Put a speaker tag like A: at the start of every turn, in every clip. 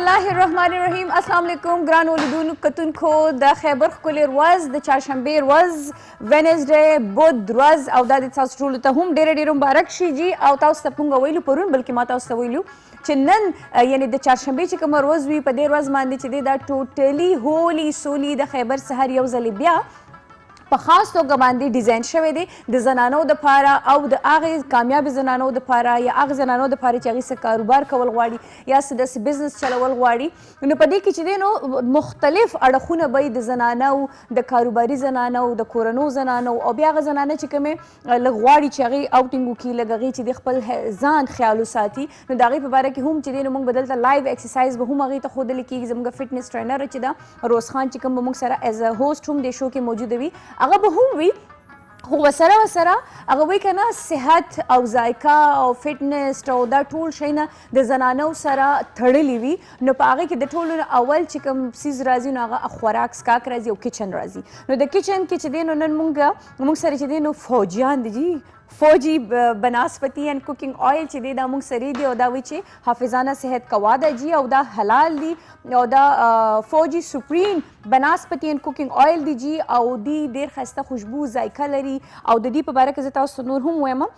A: बिस्मिल्लाहिर्रहमानिर्रहीम अस्सलाम वालेकुम ग्रान ओलिदून कतुन खो द खैबर खुले रोज द चारशंबे रोज वेनेसडे बुध रोज او د تاسو ټول ته هم ډېر مبارک شي جی او تاسو ته مونږ ویلو پرون بلکې ما تاسو ته ویلو چې نن یعنی د چهارشنبه چې کوم روز وي په دې ورځ باندې چې دا ټوټلی هولي سولي د خیبر سحر یو ځل بیا په خاص توګه باندې ډیزاین شوی دی د زنانو د پاره او د هغې کامیاب زنانو د پاره یا هغه زنانو د پاره چې هغې څه کاروبار کول غواړي یا څه داسې بزنس چلول غواړي نو په دې کې چې دی نو مختلف اړخونه به د زنانو د کاروباري زنانو د کورنو زنانو او بیا هغه زنانه چې کومې لږ غواړي چې هغې آوټینګ وکړي لږ هغې چې د خپل ځان خیال وساتي نو د هغې په باره کې هم چې دی نو موږ به دلته لایو ایکسرسایز به هم هغې ته ښودلی کېږي زموږ فټنس ټرینر چې ده روز خان چې کوم به موږ سره ایز ا هوسټ هم د شو کې موجوده وي هغه به هم وي خو وسره هغه وایي که نه صحت او ذایقه او فټنس او دا ټول شیونه د زنانو سره تړلي وي نو په هغې کې د ټولو نه اول چې کوم څیز راځي نو هغه خوراک څښاک راځي او کچن راځي نو د کچن کې چې دی نو نن موږ سره چې دی نو فوجیان دي جی فوجی بناسپتی اینڈ کوکنگ آئل چې دی دا موږ سره دی او دا وایي چې حافظانه صحت کوا ده جی او دا حلال دی او دا فوجی سپریم بناسپتی اینڈ کوکنگ آئل دی جی او دی ډېر ښایسته خوشبو ذایقه لري او د دې په باره کې زه تاسو نور هم وایم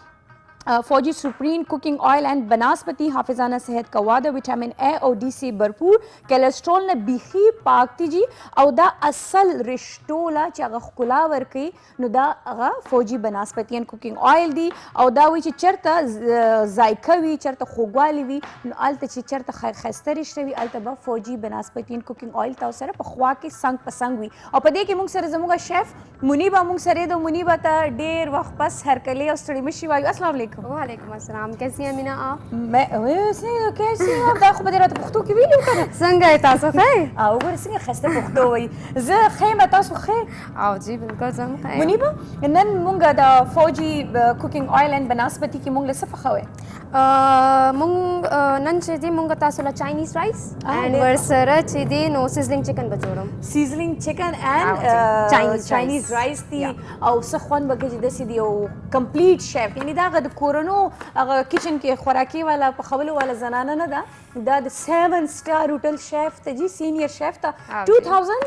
A: فوجی سپرین کوکنگ آئل اینڈ بناسپتی حافظانه صحت کوا ده وټامین ای او ډي سي भरपूर کولیسټرول نه بیخي پاک دي جی او دا اصل رشتوله چې هغه ښکلا ورکوي نو دا هغه فوجی بناسپتی اینڈ کوکنگ آئل دی او دا وایي چې چېرته ذایقه وي چېرته خوږوالی وي نو هلته چې چېرته ښایسته رشته وي هلته به فوجی بناسپتی اینڈ کوکنگ آئل تاسو سره په خوا کې څنګ په څنګ وي او په دې کې موږ سره زموږ شیف منیبه موږ سره د منیبه ته ډېر وخت پس هرکلی او ستړي مشي وایو السلام علیکم
B: वालेकुम अस्सलाम कैसी हैं मीना आप
A: मैं वैसे कैसी हैं دا خو به دې راته پښتو کې ویلي وکړه
B: څنګه یې تاسو ښه
A: او وګوره څنګه ښایسته پښتو وایي زه ښه یم تاسو ښه
B: او جی بالکل زه هم ښه یم
A: منیبه نن مونږ د فوجي کوکنګ آئل اینډ بناسپتی کې مونږ له څه پخوئ
B: مونږ نن چې دی مونږ تاسو له چاینیز رایس اینڈ ورسره چې دی نو سیزلینګ چکن به جوړم
A: سیزلینګ چکن اینڈ چاینیز رایس دی او څه خوند به کې چې داسې دی او کمپلیټ شیف یعنی دا هغه د کورنو هغه کچن کې خوراکي والا پخولو والا زنانه نه ده دا د 7 سټار هوټل شیف ته جی سینیئر شیف ته 2000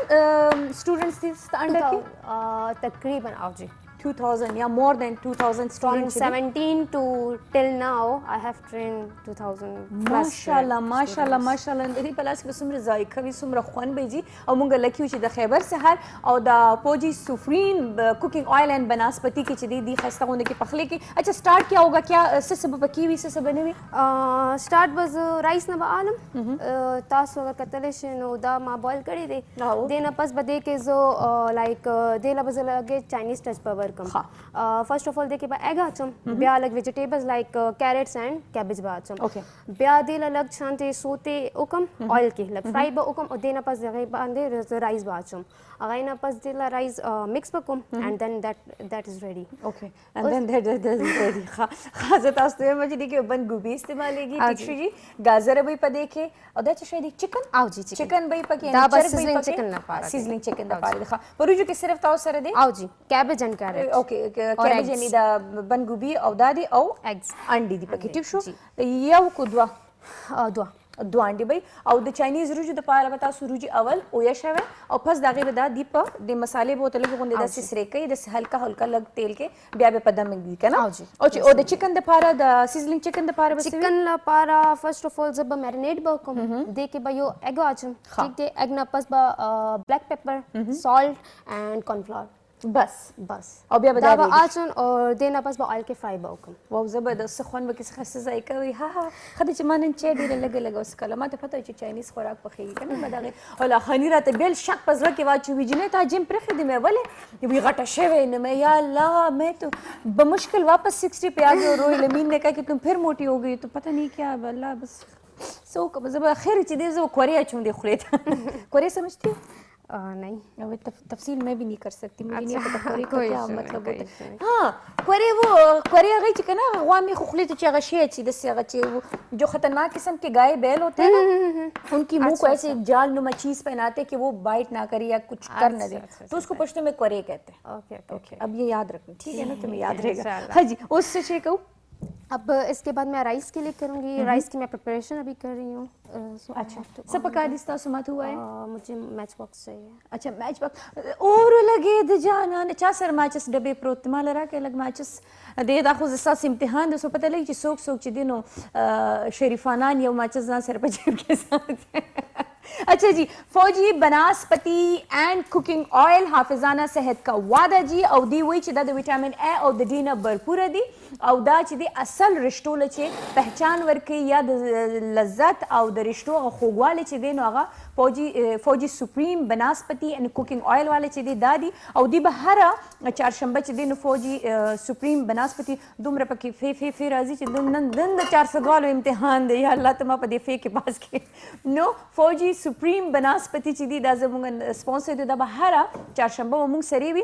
A: سټوډنټس دي انډر کې
B: تقریبا او جی
A: 2000 yeah more than 2000 students
B: from 17 to till now I have trained 2000
A: ماشاءالله د دې په لاس کې څومره ذایقه وي څومره خوند به جي او مونږ لکي یو چې د خیبر سحر او د فوجی سفرین کوکنگ آئل اینڈ بناسپتی کې چې دی خسته غونډه کې پخلی کې اچھا سٹارٹ کیا ہوگا کیا څه سبب پکې وي څه سبب نه وي
B: سٹارٹ بز رائس نه عالم تاسو اگر کتل شي نو دا ما بوائل کړی دی دینه پس بده کې زو لایک د لبز لګه چاینیز ټچ پاور فرسٹ آف آل دیکھے با ایگ اچم بیا لگ ویجیٹیبلز لائک کیرٹس اینڈ کیبج با اچم بیا دی لگ شانتے سوتے اوکم آئل کی لگ فرائی با اوکم اور دینا پس دغه باندې رائس با اچم اغینا پس دی رائس مکس بکم اینڈ دین دیٹ از ریڈی
A: اوکے اینڈ دین دیٹ از ریڈی خاصه تاسو ته مجه دي کې بند ګوبي استعمالېږي ټیک شي جی گاجر به پدې کې او دا څه شي دي چکن
B: او جی
A: چکن به پکې
B: دا بس سیزلینګ چکن نه پاره
A: سیزلینګ چکن د پاره ښه پروجو کې صرف تاسو سره دي
B: او جی کیبج اینڈ کیرٹ
A: اوکے کیبج یعنی دا بند ګوبي او دادي او
B: ایگز
A: انډي دي پکې ټیک شو یو کو دوا دوانډي بای او د چاینیز روجو د پاره به تاسو روجي اول او یا شوه او پس دغه به د دیپ د مصالې بوتل کې غونډه د سسرې کوي د هلکا لګ تیل کې بیا به پدم دی کنه او د چکن د پاره د سیزلینګ چکن د پاره
B: چکن لا پاره فرست اف اول زب میرینیټ بکم د کې به یو ایگ اچم ٹھیک دی ایگ نه پس با بلیک پیپر سالٹ اینڈ کارن فلاور بس او بیا به دا اچن او دینا پس با آئل کې فرائی بکم
A: واو زبردست خوند به کې خسته ذایقه وي ها خدای چې مانن چې ډیره لګ اوس کلمات پته چې چاینیز خوراک پخېږي کنه مدغه ولا خنی راته بیل شک پزړه کې واچو ویجنه تا جیم پرخې دې مې ولې وی غټه شوی نه مې یا الله मैं तो بمشکل واپس 60 पे आ गई और रोई लमीन ने कहा कि तुम फिर मोटी हो गई तो पता नहीं क्या अल्लाह बस सो زب خیر چې دې زو کوریا چوندې خورې کوریا سمجھتی हो
B: नहीं
A: अब तफसील मैं भी नहीं कर सकती मुझे नहीं पता कोरी का क्या मतलब होता है हाँ कोरी वो कोरी गई چې کنه غوامي خوخلی ته چې غشي چې د سیغه چې جو خطرناک قسم के गाय बैल होते हैं ना उनकी मुंह को ऐसे जाल नुमा चीज पहनाते कि वो बाइट ना करे या कुछ कर ना दे तो उसको पश्तो में कोरे कहते हैं ओके अब ये याद रखना ठीक है ना तुम्हें याद रहेगा हाँ जी उससे कहूँ
B: अब इसके बाद मैं राइस के लिए करूँगी। राइस की मैं प्रिपरेशन अभी कर रही हूँ।
A: अच्छा सब पका दिस्ता सुमत हुआ है
B: मुझे मैच बॉक्स चाहिए।
A: अच्छा मैच बॉक्स और लगे द जाना ने चा सर मैचेस डबे प्रोत माल रा के लग मैचेस दे दा खुद सास इम्तिहान दो सो पता लगी कि सोक सोक दिनो शरीफानान यो मैचेस ना सर पर के साथ अच्छा जी फौजी बनास्पति एंड कुकिंग ऑयल हाफिजाना सेहत का वादा जी और दी वही चिदा द विटामिन ए और द डी न भरपूर दी और दा चिदी असल रिश्तों लचे पहचान वर्के या लज्जत और द रिश्तों खोगवाले चिदे नोगा फौजी सुप्रीम बनास्पति एंड कुकिंग ऑयल वाले चिदे दादी और दी बहरा चारशंबा चिदे न फौजी सुप्रीम बनास्पति दुमर पकी फे राजी चिदे नंदन 400 वालो इम्तिहान दे या अल्लाह तमा पदे फे के पास के नो फौजी सुप्रीम बनास्पति चिदी दा जमुंग स्पॉन्सर दे दा बहरा चारशंबा वमुंग सरीवी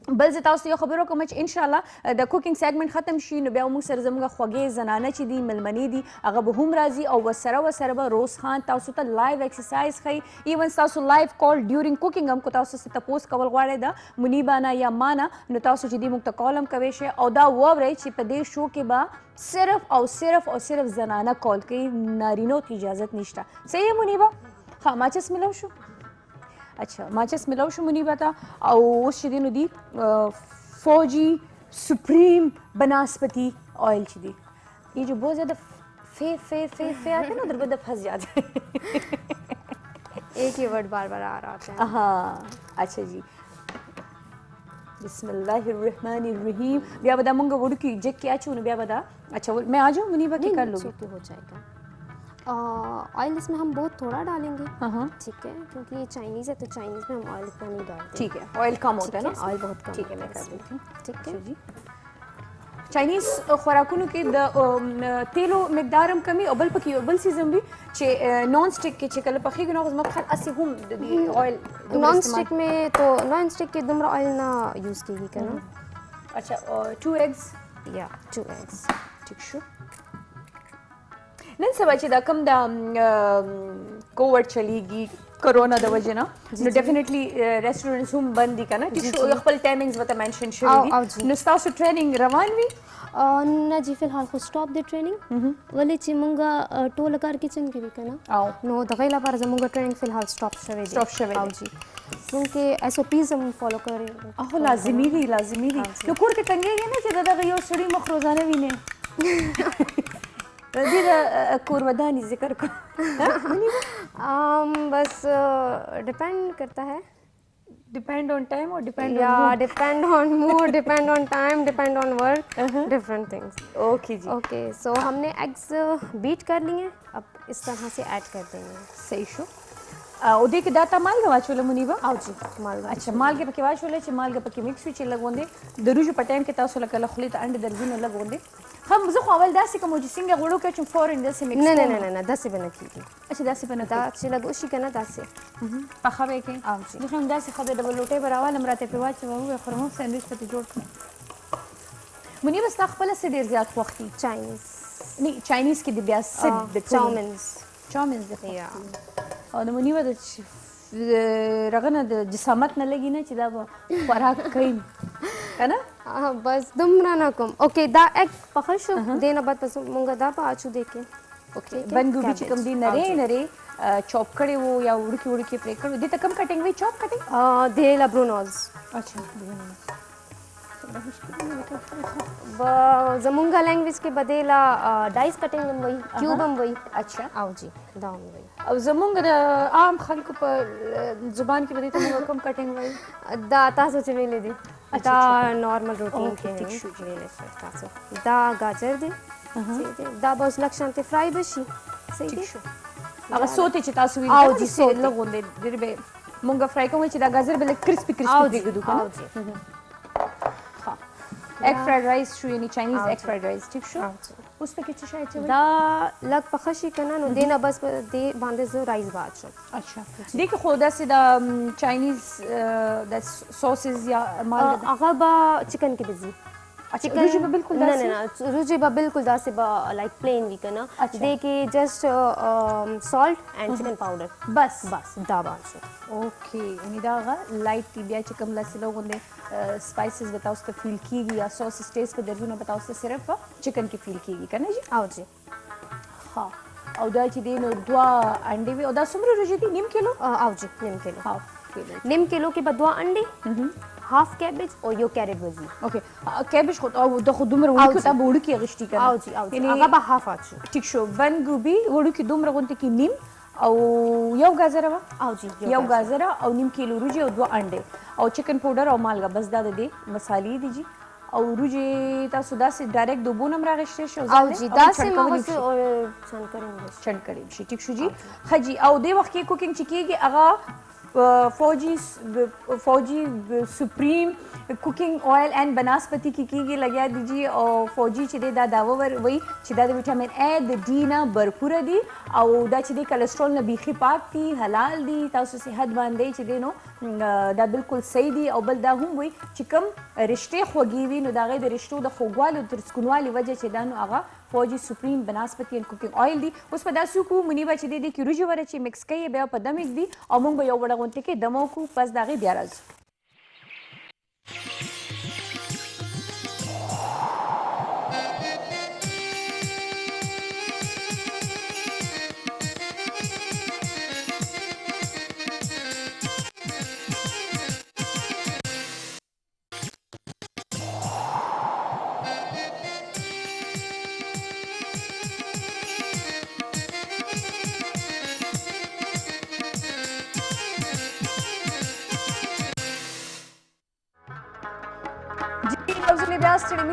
A: बल ز تاسو یو خبرو کوم چې ان شاء الله د کوکینګ سیګمنټ ختم شي نو بیا موږ سره زموږ خوږې زنانه چې دي ملمنې دي هغه به هم راځي او وسره به روز خان تاسو ته لایو ایکسرسایز خي ایون تاسو لایو کال ډیورینګ کوکینګ هم کو تاسو ته تاسو کول غواړئ د منیبانا یا مانا نو تاسو چې دي موږ ته کالم کوي شي او دا ووري چې په دې شو کې به صرف زنانه کال کوي نارینو ته اجازه نشته صحیح منیبا ها ماچس ملو شو अच्छा माचिस मिलाओ शो मुनीबा था और उस दिनों दी फौजी सुप्रीम बनास्पति ऑयल ची दी ये जो बहुत ज़्यादा फे आते हैं ना उधर बदल फंस जाते हैं
B: एक ही वर्ड बार बार आ रहा है।
A: हाँ अच्छा जी बिस्मिल्लाहिर्रहमानिर्रहीम बिया बदा मुंगा वुड की जेक क्या चुन बिया बदा अच्छा मैं आ जाऊँ मुनीबा की कर लोगे
B: हो जाएगा। ऑयल इसमें हम बहुत थोड़ा डालेंगे
A: हाँ
B: ठीक है क्योंकि ये चाइनीज़ है तो चाइनीज़ में हम ऑयल इतना नहीं डालते।
A: ठीक है ऑयल कम होता है ना
B: ऑयल बहुत कम
A: ठीक है मैं कर देती हूँ
B: ठीक है
A: जी चाइनीज़ खुराकों के द तेलो मकदारम कमी अबल पकी अबल सीजन भी चे नॉन स्टिक के चिकल पकी के नौज मखल असी हम ऑयल
B: नॉन स्टिक में तो नॉन स्टिक के दुमरा ऑयल ना यूज़ कीगी करना।
A: अच्छा 2 एग्स
B: या 2 एग्स
A: ठीक शो नन सबा چې دا کم د کووډ چلیږي کورونا د وجه نه نو ډیفینیټلی ریسټورانټس هم بند دي کنه چې خپل ټایمینګز وته منشن شوی دي نو تاسو ټریننګ روان وي
B: نه جی فلحال خو سټاپ دی ټریننګ ولې چې مونږه ټول کار کچن کې وکنه
A: او
B: نو دغه لپاره زموږ ټریننګ فلحال سټاپ شوی دی جی क्योंकि SOPs हम फॉलो कर रहे हैं।
A: ओह लाजिमी दी नो कोर के टंगे ने چې دا یو सړی مخ रोजाना وینه دې د کور ودانی ذکر کو
B: बस डिपेंड करता है
A: डिपेंड ऑन टाइम और depend
B: depend on mood depend on time depend on work different things.
A: Okay जी
B: ओके सो हमने एग्स बीट कर लिए अब इस तरह से ऐड कर देंगे।
A: सही शो ओदे के दाता माल वाचोले मुनीबा
B: आओ जी माल
A: अच्छा माल के पके वाचोले چې माल के पके मिक्स وچ लगوندې د روج په ټایم کې تاسو لکه خلیت انډ درځونه लगوندې هم زه خو اول داسې کوم چې څنګه غوړو کې چې فورن داسې مکس
B: نه داسې بنه کیږي
A: अच्छा داسې بنه
B: دا چې لګو شي کنه داسې
A: پخه به کې
B: او جی
A: نو هم داسې خدای ډبل لوټه براواله مراته په واچو او خرمو ساندویچ ته جوړ کړم منی بس خپل سره ډیر زیات وختي
B: चाइनीज
A: نه चाइनीज کې د بیا سد د چاومنز د
B: یا
A: او د منی ود رغنه د جسامت نه لګی نه چې دا خوراک کوي کنه
B: बस दुमरा ना कम ओके दा एक पखश देना बात पस मुंगा दा पाचू देके
A: ओके बंद गोभी چې کوم دی نری چاپ کړي وو یا وړکی پرې کړو دې ته کم کټینګ وی چاپ کټینګ
B: دے لابرونوز
A: अच्छा
B: زمونگا لینگویج के बदेला डाइस कटिंग हम वही क्यूब हम वही
A: अच्छा
B: आओ जी दाम वही
A: او زمونږ د عام خلکو په زبان کې به دې ته موږ کم کټینګ وایي
B: دا تاسو چې ویلې دي دا نارمل روټین کې شو ویلې تاسو دا گاجر دی دا بس لکشن ته فرای بشي صحیح دی
A: هغه سوته چې تاسو ویل
B: او جی سوته
A: لغوندې ډېر به موږ فرای کوم چې دا گاجر به کرسپي دی ګدو
B: او جی
A: egg fried rice شو یعنی Chinese egg fried rice ٹھیک شو اوس پکې څه شای چې
B: دا لګ پخشي کنه نو دینا بس دې باندې زو رایس باچو
A: अच्छा دې کې خو داسې د चाइनीज د سوسز یا مال
B: هغه با چکن کې بزي
A: अच्छा रुचि पे बिल्कुल
B: ना
A: दासी?
B: ना रुचि बा बिल्कुल दासे बा लाइक प्लेन वी कना
A: अच्छा।
B: दे के just salt and chicken powder
A: बस
B: बस दाबा से
A: ओके यानी दागा लाइट टी बिया چې کوم لاسه لوګونه स्पाइसेस बताओ उसका फील कीगी या सॉस टेस्ट पे दर्जूना बताओ उससे सिर्फ चिकन की फील कीगी کنه जी
B: आओ जी
A: हाँ او دا چې دین دوا انډي وي او دا څومره روزي دي نیم کیلو
B: आओ जी निम किलो
A: हाँ کیلو
B: निम किलो के बदवा अंडे हाफ कैबेज और यो कैरेट वजी
A: اوكي کیبج خو او د خو دومره وړو کې تا وړو کې غشتي کنه
B: आओ जी आगा बा हाफ आचू
A: ټیک شو بند ګوبي وړو کې دومره غونته کې نیم او یو گازره وا
B: आओ जी
A: یو گازره او نیم کیلو روزي او دوا انډي او چکن پاوډر او مالګه بس دا د دې مصالې دي جی او روزي تاسو داسې ډایرکټ دوبونه راغشته شو
B: आओ जी दासे मगस और सन करेंगे
A: چند کړی شي ټیک شو جی خجی او د وخت کې کوکینګ چې کیږي هغه فوجی سپریم कुकिंग ऑयल एंड बनस्पति की लग्या दीजिए और फौजी चे दा दावा वही चे दा विटामिन ए द डी ना भरपूर दी और दा चे कोलेस्ट्रॉल ना बीखी पाक दी हलाल दी तासु सेहत बांधे चे दे नो दा बिल्कुल सही दी और बल दा हम वही चिकम रिश्ते खोगीवी नो दागे द रिश्तों दा खोगवाल और स्कुनवाली वजह चे दा नो आगा फौजी सुप्रीम बनस्पति एंड कुकिंग ऑयल दी उस पर दासु को मुनीबा चे दे की रुजी वरे चे मिक्स कई बे पदमिक दी और मंग यो बड़ा गुंते के दमो को पस दागे ब्याराज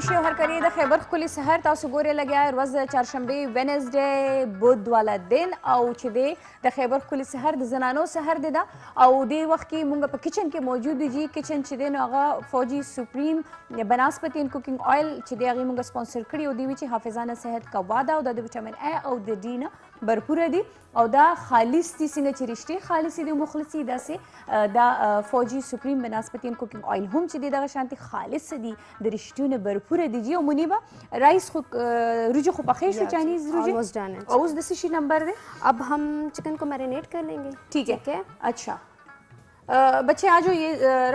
A: ستړي هر کړي د خیبر خولي سحر تاسو ګوري لګیا ورځ چهارشنبه وینزډے بود والا دن او چې د خیبر خولي سحر د زنانو سحر دی دا او د وخت کې مونږ په کچن کې موجود دي کچن چې دی نو هغه فوجي سپریم بنسپتی ان کوکینګ آیل چې دی هغه مونږ سپانسر کړی او دی چې حافظانه صحت کا وعده او د وټامین ا او د ډي نه भरपूर دي او دا خالص دي څنګه چې رښتې خالص دي مخلصي داسې دا فوجي سپریم بنسپتی ان کوکینګ آیل هم چې دی دغه شانتي خالص دي د رښتونه भरपूर دي جی او منیبا رائس خو روجو خو پخې شو چاینیز روجو
B: ऑलमोस्ट डन है
A: او اوس د څه شي نمبر دی
B: अब हम चिकन को मैरिनेट कर लेंगे
A: ठीक है अच्छा बच्चे आज ये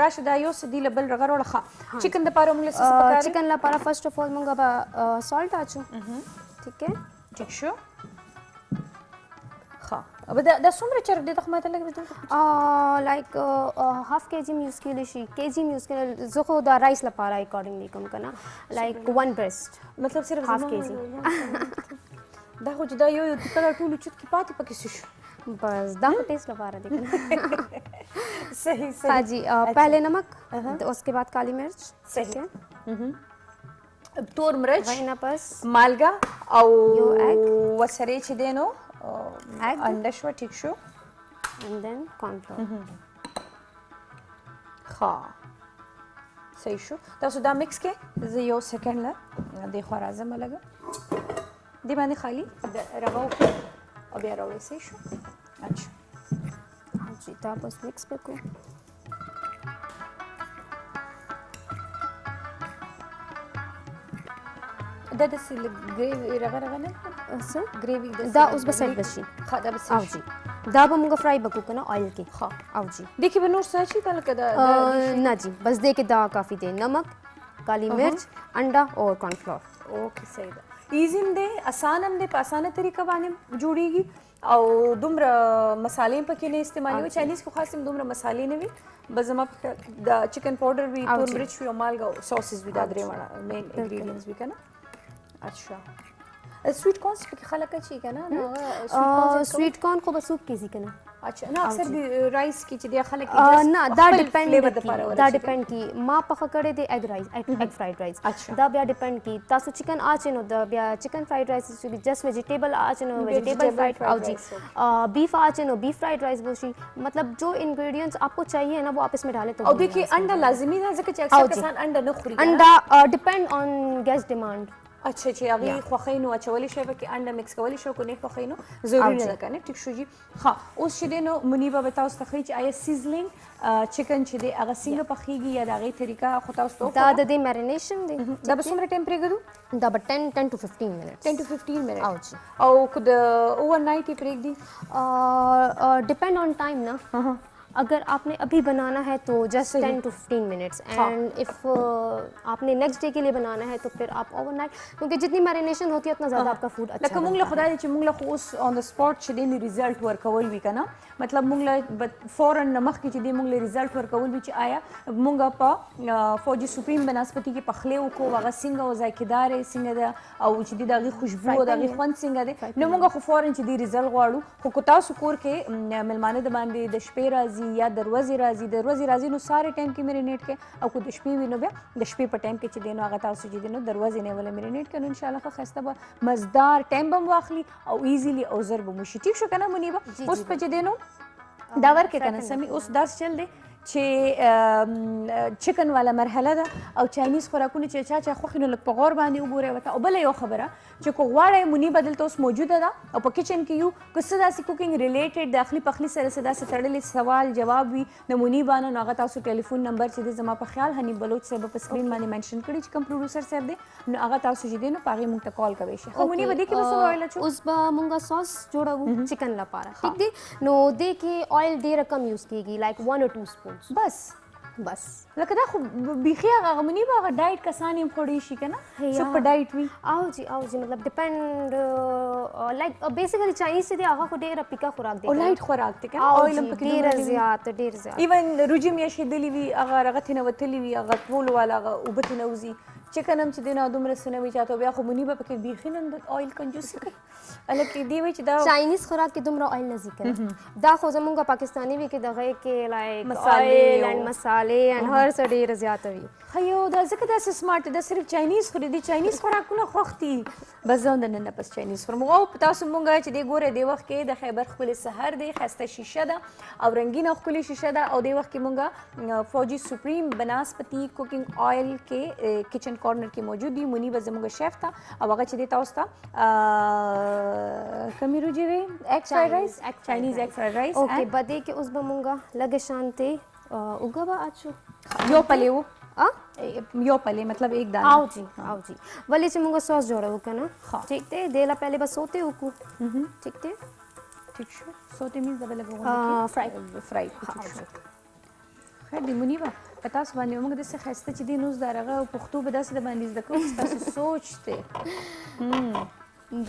A: राशिदा यो सदी लबल रगर और खा चिकन द पारो मुले से पका
B: चिकन ला पारा फर्स्ट ऑफ ऑल मंगा सॉल्ट आचू ठीक है
A: ठीक शो खा अब दा सुमरे चर दे तख माते लगे
B: लाइक हाफ केजी यूज के लिए केजी यूज के जो को दा राइस ला पारा अकॉर्डिंगली कम करना लाइक वन ब्रेस्ट
A: मतलब सिर्फ
B: हाफ केजी
A: دا خو دا یو کله ټول چت کی پاتې پکې شو
B: बस दा टेस्ट ला पारा देखना
A: सही सही
B: हाँ जी पहले नमक उसके बाद काली मिर्च ठीक है
A: तोर मिर्च
B: वही ना बस
A: मालगा او
B: यो एग
A: वसरे چې دینو
B: एग
A: अंडा شو ټیک شو
B: एंड देन कॉर्नफ्लोर
A: ها صحیح شو تاسو دا مکس کې زه یو سکند لا د خو راځم لګه دی باندې خالی د رغاو او بیا راوړی صحیح شو اچھا
B: जी तो आप बस मिक्स पे को
A: دا د سیل ګریوی رغه نه
B: ऐसे
A: ګریوی
B: دا اوس بسل بشي
A: خا دا بس
B: आओ जी دا به موږ फ्राई بکو کنه ऑयल کې
A: ها
B: आओ जी
A: देखिए बे नूर सची तल कदा
B: ना जी बस दे के दा काफी दे नमक काली मिर्च अंडा और कॉर्नफ्लोर
A: ओके सही दा ایزیم دی آسانم دی په اسانه طریقه باندې جوړیږي او دومره مصالې پکې نه استعمالوي چاینیز خو خاصم دومره مصالې نه وي بس زما د چکن پاوډر وی تور مرچ وی او مالګه سوسز وی دا درې وړه مین انګریډینټس وی کنه अच्छा स्वीट कॉर्न पकې خلک چی کنه نو
B: स्वीट कॉर्न को बस सूप कीजी کنه
A: अच्छा ना अक्सर भी राइस की चीज़ खलक
B: ना दा डिपेंड दा डिपेंड की मां पखा करे दे egg rice egg fried rice
A: अच्छा
B: दा बिया डिपेंड की तासु चिकन आचे नो दा बिया chicken fried rice actually just vegetable आचे नो वेजिटेबल फ्राइड आओ जी बीफ आचे नो बीफ फ्राइड राइस बोशी मतलब जो इंग्रेडिएंट्स आपको चाहिए ना वो आप इसमें डालें तो
A: और देखिए अंडा लाजमी है जैसे कि अक्सर किसान अंडा न खुरी
B: अंडा डिपेंड ऑन गेस्ट डिमांड
A: اچھا چې هغه خوخې نو اچولې شي پکې انډه مکس کولې شو کو نه خوخې نو ضروري نه ده کنه ټیک شو جی ها اوس چې دینو منیبه به تاسو ته چې آیا سیزلینګ چکن چې دی هغه څنګه پخېږي یا د هغې طریقه خو تاسو ته
B: دا د دې میرینیشن دی
A: دا به څومره ټایم پرېږدو
B: دا به 10 to 15 minutes
A: 10 to 15 minutes
B: او جی
A: او که د اوور نایټ یې پرېږدي
B: डिपेंड ऑन टाइम ना अगर आपने अभी बनाना है तो जस्ट 10 to 15 minutes एंड इफ आपने नेक्स्ट डे के लिए बनाना है तो फिर आप ओवरनाइट क्योंकि जितनी मैरिनेशन होती है उतना ज़्यादा आपका फूड अच्छा
A: لکه مونږ له خدای دې چې مونږ له خو اوس آن د سپاټ چې دی ریزلټ ورکول وي که نه مطلب مونږ له فوراً نه مخکې چې دی مونږ له ریزلټ ورکول وي چې آیا مونږ په فوجي سپریم بنسپتي کې پخلی وکړو هغه څنګه و ذایقه‌دار یې څنګه ده او چې دی د هغې خوشبو او د هغې خوند څنګه دی نو مونږ خو فوراً چې دی ریزلټ غواړو خو که تاسو کور کې مېلمانه د باندې د شپې راځي یا د ورځې راځي د ورځې راځي نو ساره ټایم کې میرینیټ کې او که د شپې وي نو بیا د شپې په ټایم کې چې دی نو هغه تاسو چې دی نو د ورځې نه ولې میرینیټ کړئ نو انشاءالله ښه ښایسته به مزدار ټایم به هم واخلي او ایزیلی او زر به مو شي ټیک شو که نه منیبه اوس په چې دی نو دا ورکې که نه سمې اوس داسې چل دی چې چکن والا مرحله ده او چاینیز خوراکونه چې چا خوښي نو لږ په غور باندې وګورئ ورته او بله یو خبره چې که غواړئ منیبه دلته اوس موجوده ده او په کچن کې یو که څه داسې کوکینګ ریلیټډ د اخلي پخلي سره څه داسې تړلې سوال جواب وي د منیبه نه نو هغه تاسو ټلیفون نمبر چې دی زما په خیال حنیف بلوچ صاحب په سکرین باندې منشن کړي چې کوم پروډوسر صاحب دی نو هغه تاسو چې دی نو په هغې مونږ ته کال کوی شي خو منیبه دې کې به څه آیل اچو
B: उस बा मूंगा सॉस जोड़ा वो चिकन लपारा ठीक दी नो दे के ऑयल ډیره کم یوز کیږي لایک 1 or 2 spoons بس
A: لکه دا خو بیخي هغه منیبه هغه ډایټ کسان یې هم خوړی شي که نه څوک په ډایټ وي
B: او جی مطلب ډیپینډ لایک بیسیکلی چاینیز چې دی هغه خو ډېره پیکه خوراک دی
A: او لایټ خوراک دی که نه اویل هم پکې
B: ډېر زیات
A: ایون روجي مې شیدلې وي هغه هغه ترېنه وتلي وي هغه ټول والا هغه اوبه ترېنه وځي چکن هم چې دی نو دومره څه نه وي چاته بیا خو منیبه پکې بیخي نه اویل کنجوسي کوي هلکې دی وایي چې دا
B: چاینیز خوراک کې دومره اویل نه ذکر دا خو زمونږ پاکستاني وي کې دغه کې لایک اویل اینډ مسالې اینډ هر څه ډېر زیاته وي
A: خیو دا ځکه داسې سمارټ دا صرف چاینیز خوري دي چاینیز خوراکونه خوښ دي بس زه هم د نن نه پس چاینیز خورم او تاسو مونږ چې دی ګوره دې وخت کې د خیبر ښکلې سهر دی ښایسته شیشه ده او رنګینه ښکلې شیشه ده او دې وخت کې مونږ فوجي سپریم بناسپتي کوکنګ آیل کې کچن کارنر کې موجود دي منیبه زموږ شیف ته او هغه چې دی تاسو ته کمی روجي وي ایګ فرایډ رایس چاینیز ایګ فرایډ رایس
B: اوکې بده کې اوس به مونږ لږه شانتې اوږه به اچو
A: یو پلی و یو پلی مطلب ایک دانه
B: आओ जी वली से मुंगा सॉस जोड़ा हो ना ठीक थे देला पहले बस सोते हो को ठीक थे
A: ठीक शो सोते मीन्स डबल लगो
B: फ्राई
A: خیر دی منیبه په تاسو باندې موږ داسې ښایسته چې دی نوز دارغه او پښتو به داسې د باندې زده کوو چې تاسو سوچ دی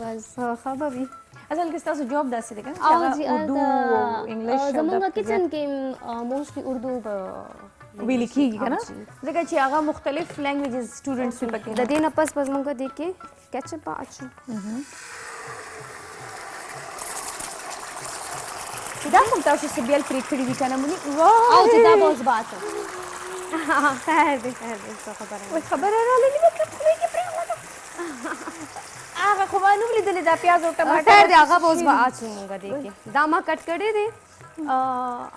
B: بس خبر وي
A: اصل کې تاسو جواب داسې دی که نه
B: او جی
A: اردو او انګلیش
B: زمونږ کچن کې موسټلی اردو
A: ویل کېږي که نه ځکه چې هغه مختلف لینګویجز سټوډنټس وي پکې
B: د دې نه پس مونږ دې کې کیچپ اچو
A: دا کوم تاسو څه بیل پرې کړي دي که نه مني
B: او چې دا به اوس بات خیر دی څه خبره
A: خبره راغله نیمه کپ خولې کې پرېښوده هغه خو ما نه ولیدلې دا پیاز او ټماټر
B: خیر دی هغه به اوس به اچو مونږ دې کې دا ما کٹ کړی دی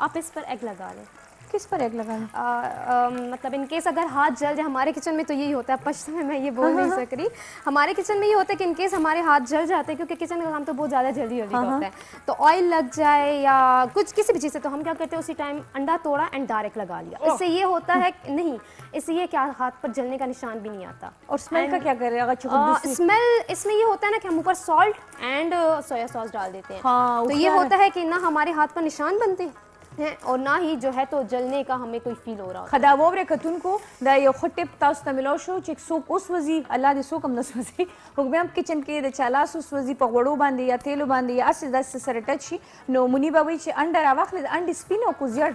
B: आप इस पर एग लगा लें
A: किस पर एग लगाना
B: मतलब इन केस अगर हाथ जल जाए हमारे किचन में तो यही होता है पश्चिम में मैं ये बोल नहीं सक रही हमारे किचन में ये होता है कि इन केस हमारे हाथ जल जाते हैं क्योंकि किचन का काम तो बहुत ज़्यादा जल्दी होता है तो ऑयल लग जाए या कुछ किसी भी चीज़ से तो हम क्या करते हैं उसी टाइम अंडा तोड़ा एंड डायरेक्ट लगा लिया इससे ये होता है नहीं इससे ये क्या हाथ पर जलने का निशान भी नहीं आता
A: और स्मेल का क्या कर रहे हैं
B: स्मेल इसमें ये होता है ना कि हम ऊपर सॉल्ट एंड सोया सॉस डाल देते हैं तो ये होता है कि ना हमारे हाथ पर निशान बनते हैं और ना ही जो है तो जलने का हमें कोई फील हो रहा है
A: خدا ووره کتونکو دا یو ښه ټپ تاسو ته ملو شو چې څوک اوس وځي الله دې څوک هم نه سوځي موږ بیا هم کچن کې د چا لاس اوس وځي په غوړو باندې یا تیلو باندې یا هسې داسې سره ټچ شي نو منیبه وایي چې انډه راواخلې د انډې سپین او کو زیړ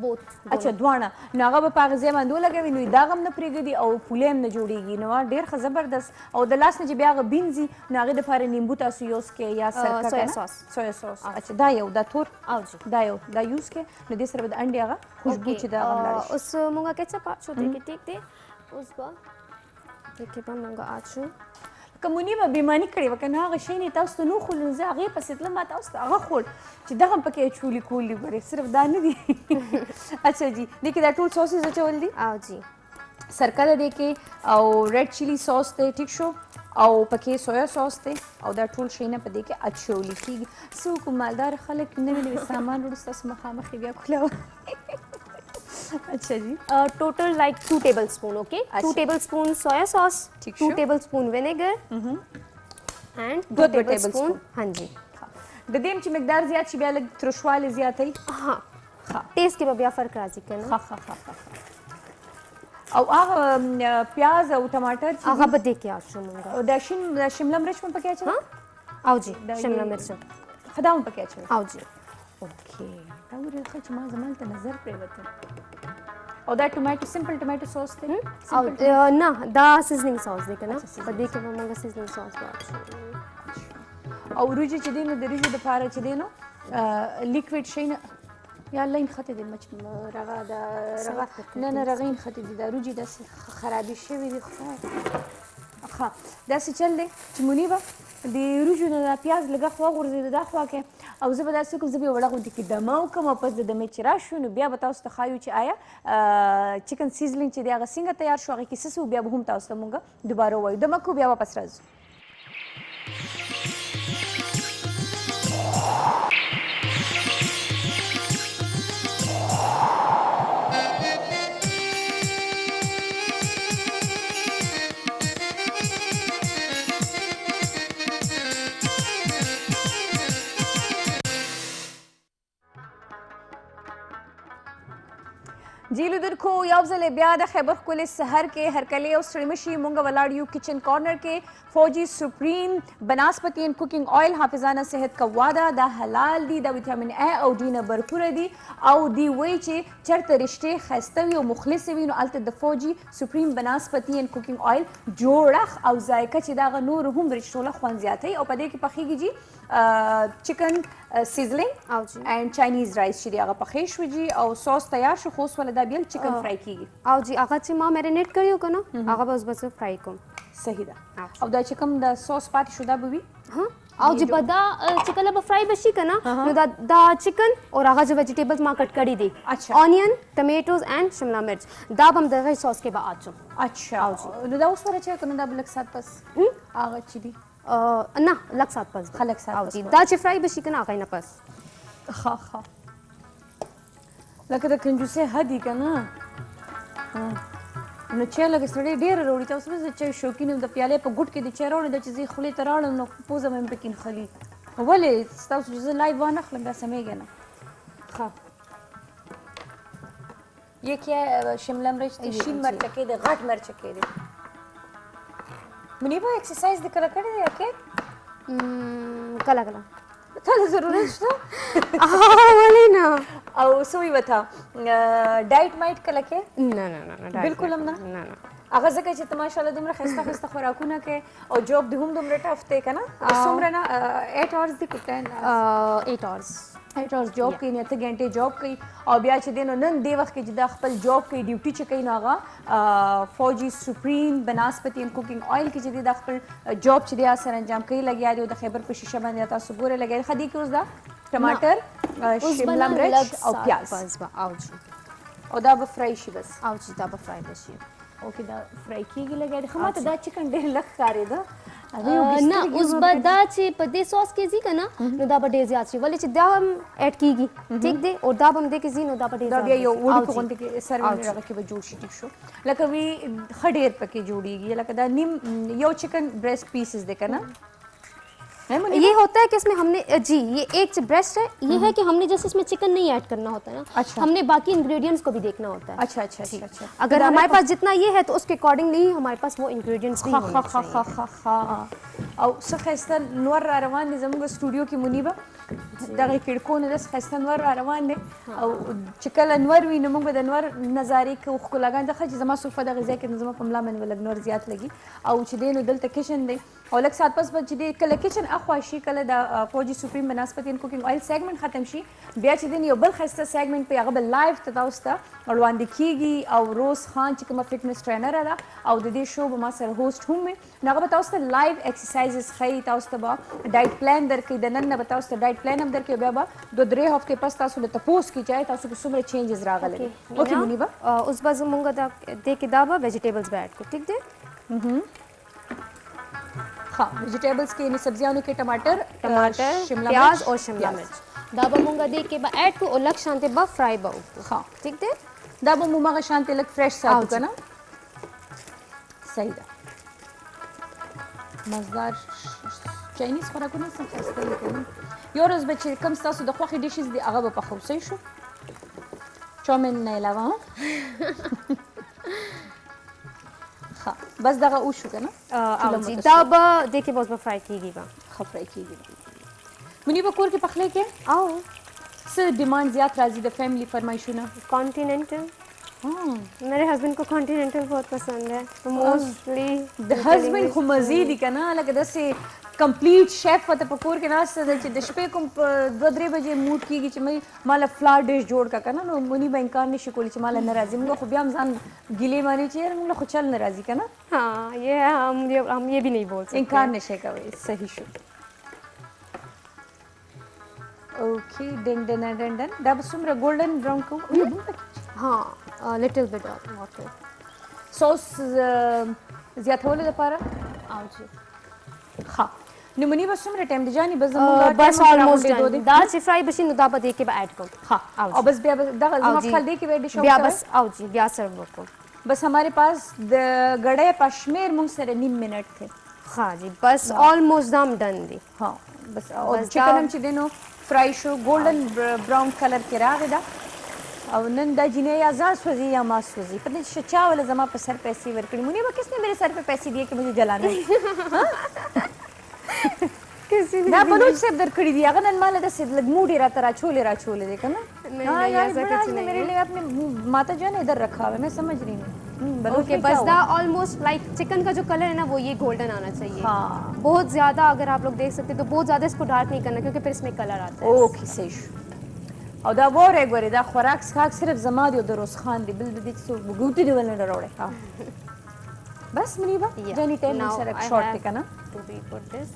B: بوت
A: اچھا دواړه نو هغه به په هغه ځای باندې ولګوي نو داغ هم نه پرېږدي او پولې هم نه جوړېږي نو ډېر ښه زبردست او د لاس نه چې بیا هغه بینځي نو هغې دپاره نیمبو تاسو یوز کړئ یا سرکه سویا سوس اچھا دا یو دا تور دا یو دا یوز کړئ نو دې سره به د انډې هغه خوشبو چې دا هغه لاړ شي
B: اوس مونږ کیچپ اچو دې کې ټیک دی اوس به دې کې به مونږ اچو
A: که منیبه بېماني کړې وه که نه هغه شی نه تاسو ته نه وښودل زه هغې پسې تلم ما تاسو ته هغه ښود چې دغه هم پکې اچولي کول دي ګورې صرف دا نه دي اچھا جي دې کې دا ټول سوسز اچول دي
B: او جی
A: سرکه ده دې کې او ریډ چلی ساس دی ټیک شو او پکې سویا ساس دی او دا ټول شیونه په دې کې اچولی کېږي څوک مالدار خلک نوي نوي سامان وروسته ستاسو مخامخ یې بیا کولاوه اچھا جی
B: total like 2 tablespoon okay 2 tablespoon soya sauce
A: ठीक
B: 2
A: है।
B: टेबलस्पून विनेगर एंड 2
A: दो
B: टेबलस्पून हाँ जी
A: د دې هم چې مقدار زیات شي بیا لږ ترشوالی زیاتوي
B: हाँ
A: ښه
B: टेस्ट के बया फर्क राजी करना
A: ښه او هغه پیاز او ټماټر چې
B: आगा बदे के आशुमंगा
A: او د شمله مرچ هم پکې اچوي
B: हाँ आओ जी
A: دا
B: शिमला
A: ये-
B: मिर्च
A: خدا هم پکې اچوي
B: आओ जी
A: اوکې دا ورې ښه چې ما زمال ته نظر پرېوته او دا ټماټو سمپل ټماټو سوس دی
B: आओ ना दा सीजनिंग सॉस देखे ना
A: अच्छा, seasoning
B: बदे के मंगा सीजनिंग सॉस बा
A: او وریجې چې دی نو د وریجو دپاره چې دی نو لیکویډ شی نه یا الله نښتې دی مچ رغه د رغه نه نه رغه نښتې دي دا وریجې داسې خرابې شوي دي خدای ښه داسې چل دی چې منیبه د وریجو نه دا پیاز لږه خوا غورځېده دا خوا کې او زه به داسې وکړم زه به یې وړه غوندې کې دمه وکړم او پس د دمې چې راشو نو بیا به تاسو ته ښایو چې آیا چکن سیزلینګ چې دی هغه څنګه تیار شو هغې کې څه څه بیا به هم تاسو ته مونږ دوباره ووایو دمه کړو بیا واپس راځو جی لیدونکو یو ځل بیا د خیبر ښکلي سحر کې هرکلی او ستړي مشي مونږ ولاړ یو کچن کارنر کې فوجي سپریم بناسپتی اینڈ کوکنگ آئل حافظانه صحت کا وعده دا حلال دي دا ویټامین ا او ډي نه بھرپوره دي او دی وایي چې چېرته رشتې ښایسته وي او مخلصې وي نو هلته د فوجي سپریم بناسپتی اینڈ کوکنگ آئل جوړښت او ذایقه چې د هغه نور هم رشتو له خوند زیاتوي او په دې کې پخیږي جي چکن سیزلینګ
B: आओ जी
A: اینڈ چاینیز رایس چې دی هغه پخې شو جي او سوس تیار شو خو اوس ولې دا بیا چکن فرای کیږي
B: आओ जी आगा ची माँ मैरिनेट करियो का ना आगा बस बस फ्राई को
A: صحیح ده او دا چې کوم د سوس پاتې شو دا به وي
B: हाँ आओ जी बदा चिकन अब फ्राई बशी का ना नो दा चिकन और आगा जो वेजिटेबल्स माँ कट करी दी
A: अच्छा।
B: ऑनियन टमेटोज एंड शिमला मिर्च दा हम दे सॉस के बाद आचो
A: اچھا نو دا اوس ورته چې کنه دا بلک سات پس هغه چې دی
B: ना लग साथ पस
A: خلک سات
B: आओ
A: پس
B: जी दा ची फ्राई बशी का ना आगा ना पस
A: ښه ښه لکه د کنجوسۍ حد یې که نه نو چای لکه سړی ډېره راوړي تاسو به زه چای شوقین یم د پیالې په ګوټ کې د چای راوړم دا چې زه یې خولې ته راوړم نو پوزه مې هم پکې نښلي ولې ستاسو چې زه لایو وانخلم دا سمېږي نه ښه یہ کیا ہے شملہ مرچ دی شین مرچکې دی غټ مرچکې دی منیبا ایکسرسایز دې کله کړې دی کې
B: कला कला
A: ته له ضرورت شته
B: वाले ना
A: او څه وي وته ډایټ مایټ کله کې
B: ना ना ना ना
A: بالکل هم نه
B: ना ना
A: هغه ځکه چې ته ماشاءالله دومره ښایسته ښایسته خوراکونه کوې او جاب دې هم دومره ټف دی که نه څومره نه 8 hours دی که 10
B: 8 hours
A: 8 hours جاب کوي نه 8 غنټې جاب کوي او بیا چې دی نو نن دې وخت کې چې دا خپل جاب کوي ډیوټي چې کوي نو هغه فوجي سپریم بناسپتی اینڈ کوکنګ آئل کې چې دی دا خپل جاب چې دی سره انجام کوي لګیا دی او د خیبر په شیشه باندې تاسو ګوره لګیا دی خدي کې اوس دا ټماټر شملا مرچ او پیاز
B: बस बा आओ जी
A: او دا به فرای شي بس
B: आओ जी दा फ्राई बशी
A: اوکې دا فرای کېږي لګیا دی خو ماته دا چکن ډېر لږ ښکارېده
B: ना उस बदा चे पदे सॉस के जी का ना नो दा बडे ज्यादा ची वाले चे दा हम ऐड कीगी ठीक दे और दा हम दे के जी नो दा बडे
A: دا بیا یو وړو په غونډه کې سره مې راغلی کې به جوړ شي ټیک شو لکه وی ښه ډېر پکې جوړېږي لکه دا نیم یو چکن بریسټ پیسز دی که نه
B: ये होता है कि इसमें हमने जी ये एक ब्रेस्ट है ये है कि हमने जैसे इसमें चिकन नहीं ऐड करना होता है ना
A: अच्छा।
B: हमने बाकी इंग्रेडिएंट्स को भी देखना होता है
A: अच्छा अच्छा अच्छा अच्छा
B: अगर हमारे पास जितना ये है तो उसके अकॉर्डिंगली हमारे पास वो इंग्रेडिएंट्स भी होने चाहिए
A: او څه ښایسته نور را روان دی زموږ سټوډیو کې منیبه دغه کړکو نه داسې ښایسته نور را روان دی او چې کله نور وي نو موږ به د نور نظارې کوو ښکلاګانې ته ښه چې زما صوفه دغه ځای کې نو زما په ملا باندې به لږ نور زیات لګي او چې دی نو دلته کچن دی او لږ ساعت پس به چې د کله کچن اخوا شي کله د فوجي سپریم بنسبت ان کوکینګ آیل سیګمنټ ختم شي بیا چې د یو بل ښایسته سیګمنټ په هغه به لایو ته تاسو ته وړاندې کیږي او روز خان چې کومه فټنس ټرینر ده او د دې شو به ما سره هوسټ هم وي نو هغه به تاسو ته لایو ایکسرسایزز ښیي تاسو ته به ډایټ پلان درکوي د نن نه به تاسو ته ډایټ پلان هم درکوي بیا به 2-3 هفتې پس تاسو له تپوس کې چې تاسو کې څومره چینجز راغلي اوکې منیبا
B: उस बार मूंगा दे के दावा वेजिटेबल्स भी ऐड कर ठीक दे
A: हाँ वेजिटेबल्स के यानी सब्जियां के टमाटर शिमला
B: प्याज और शिमला मिर्च दाबा मूंगा दे के बा ऐड को अलग शांति बा फ्राई बा
A: हाँ
B: ठीक दे
A: दाबा मुमा का शांति अलग फ्रेश साथ का ना सही था मजेदार चाइनीज खुराक नहीं सब खस्ता लेकिन योरस बच्चे कम स्टासो दखवाखी डिशेस दि आगा बा पखवसई शो चाउमिन نه علاوه ها بس دغه او شو کنه
B: जी दाबा दे के बहुत फ्राई कीगी बा
A: خفرائی کیږي منی په کور کې پخلی کې
B: आओ
A: څه ډیماند زیات راځي د فیملی فرمایشونه
B: कॉन्टिनेंटल मेरे हस्बैंड को कॉन्टिनेंटल बहुत पसंद है तो मोस्टली
A: د هسبند خو مزيدي کنه لکه داسې کمپلیټ شیف ته په کور کې ناشته ده چې د شپې کوم 2-3 بجې موډ کیږي چې مې مال فلار ډیش جوړ کا کنه نو منی به انکار نشي کولی چې مال ناراضي موږ خو بیا هم ځان ګیلې مانی چې موږ خو چل ناراضي کنه
B: हाँ ये हम ये भी नहीं बोल सकते
A: انکار نشي کوي صحیح شو اوکې ډن دا به څومره ګولډن براون کو
B: हाँ लिटिल बिट ऑफ वाटर
A: سوس زیاتولو لپاره
B: आओ जी
A: ها نو منی به څومره ټایم د جانی بس زموږ
B: बस ऑलमोस्ट डन دا چې फ्राई بشي نو دا به دې کې به ऐड کوم
A: हाँ और बस बया दगा
B: आओ
A: जमा
B: जी।
A: खल दे के डिश
B: بیا बस आओ जी بیا सर्व وکړو
A: बस हमारे पास द गड़े पश्मीर मुंग सरे 9 मिनट थे
B: हाँ जी बस ऑलमोस्ट दम डन दी
A: हाँ बस और
B: बस
A: चिकन
B: दा-
A: हम चिदेनो fry show golden brown colour के रागे दा او نن دا جنې یا ځان سوځي یا ما سوځي پته چې چا ولا زما په سر پیسې ورکړي مونږ به کس نے میرے سر पे पैसे दिए कि मुझे जलाना है
B: किसी
A: دا بلوچ سے درکړي دي هغه نن مال د سید لګ موډي را ترا چولے دے کنه
B: नहीं,
A: हाँ
B: नहीं,
A: यार
B: ऐसा
A: बड़ा
B: कुछ
A: ने
B: नहीं
A: मेरे
B: है।
A: लिए अपने माता जो है ना इधर रखा हुआ है मैं समझ रही हूँ
B: ओके बस दा ऑलमोस्ट लाइक चिकन का जो कलर है ना वो ये गोल्डन आना चाहिए
A: हाँ
B: बहुत ज्यादा अगर आप लोग देख सकते हैं तो बहुत ज्यादा इसको डार्क नहीं करना क्योंकि फिर इसमें कलर आता है
A: اوکې صحیح شو او دا وره ګورې دا خوراک سکاک صرف زما دی او د روز خان دی بل د دې څو ګوتې دی ولنه راوړې ها بس منیبا
B: Yeah.
A: جانی ټایم
B: Now
A: سره
B: I
A: شورت
B: have
A: دی کنه
B: to be put this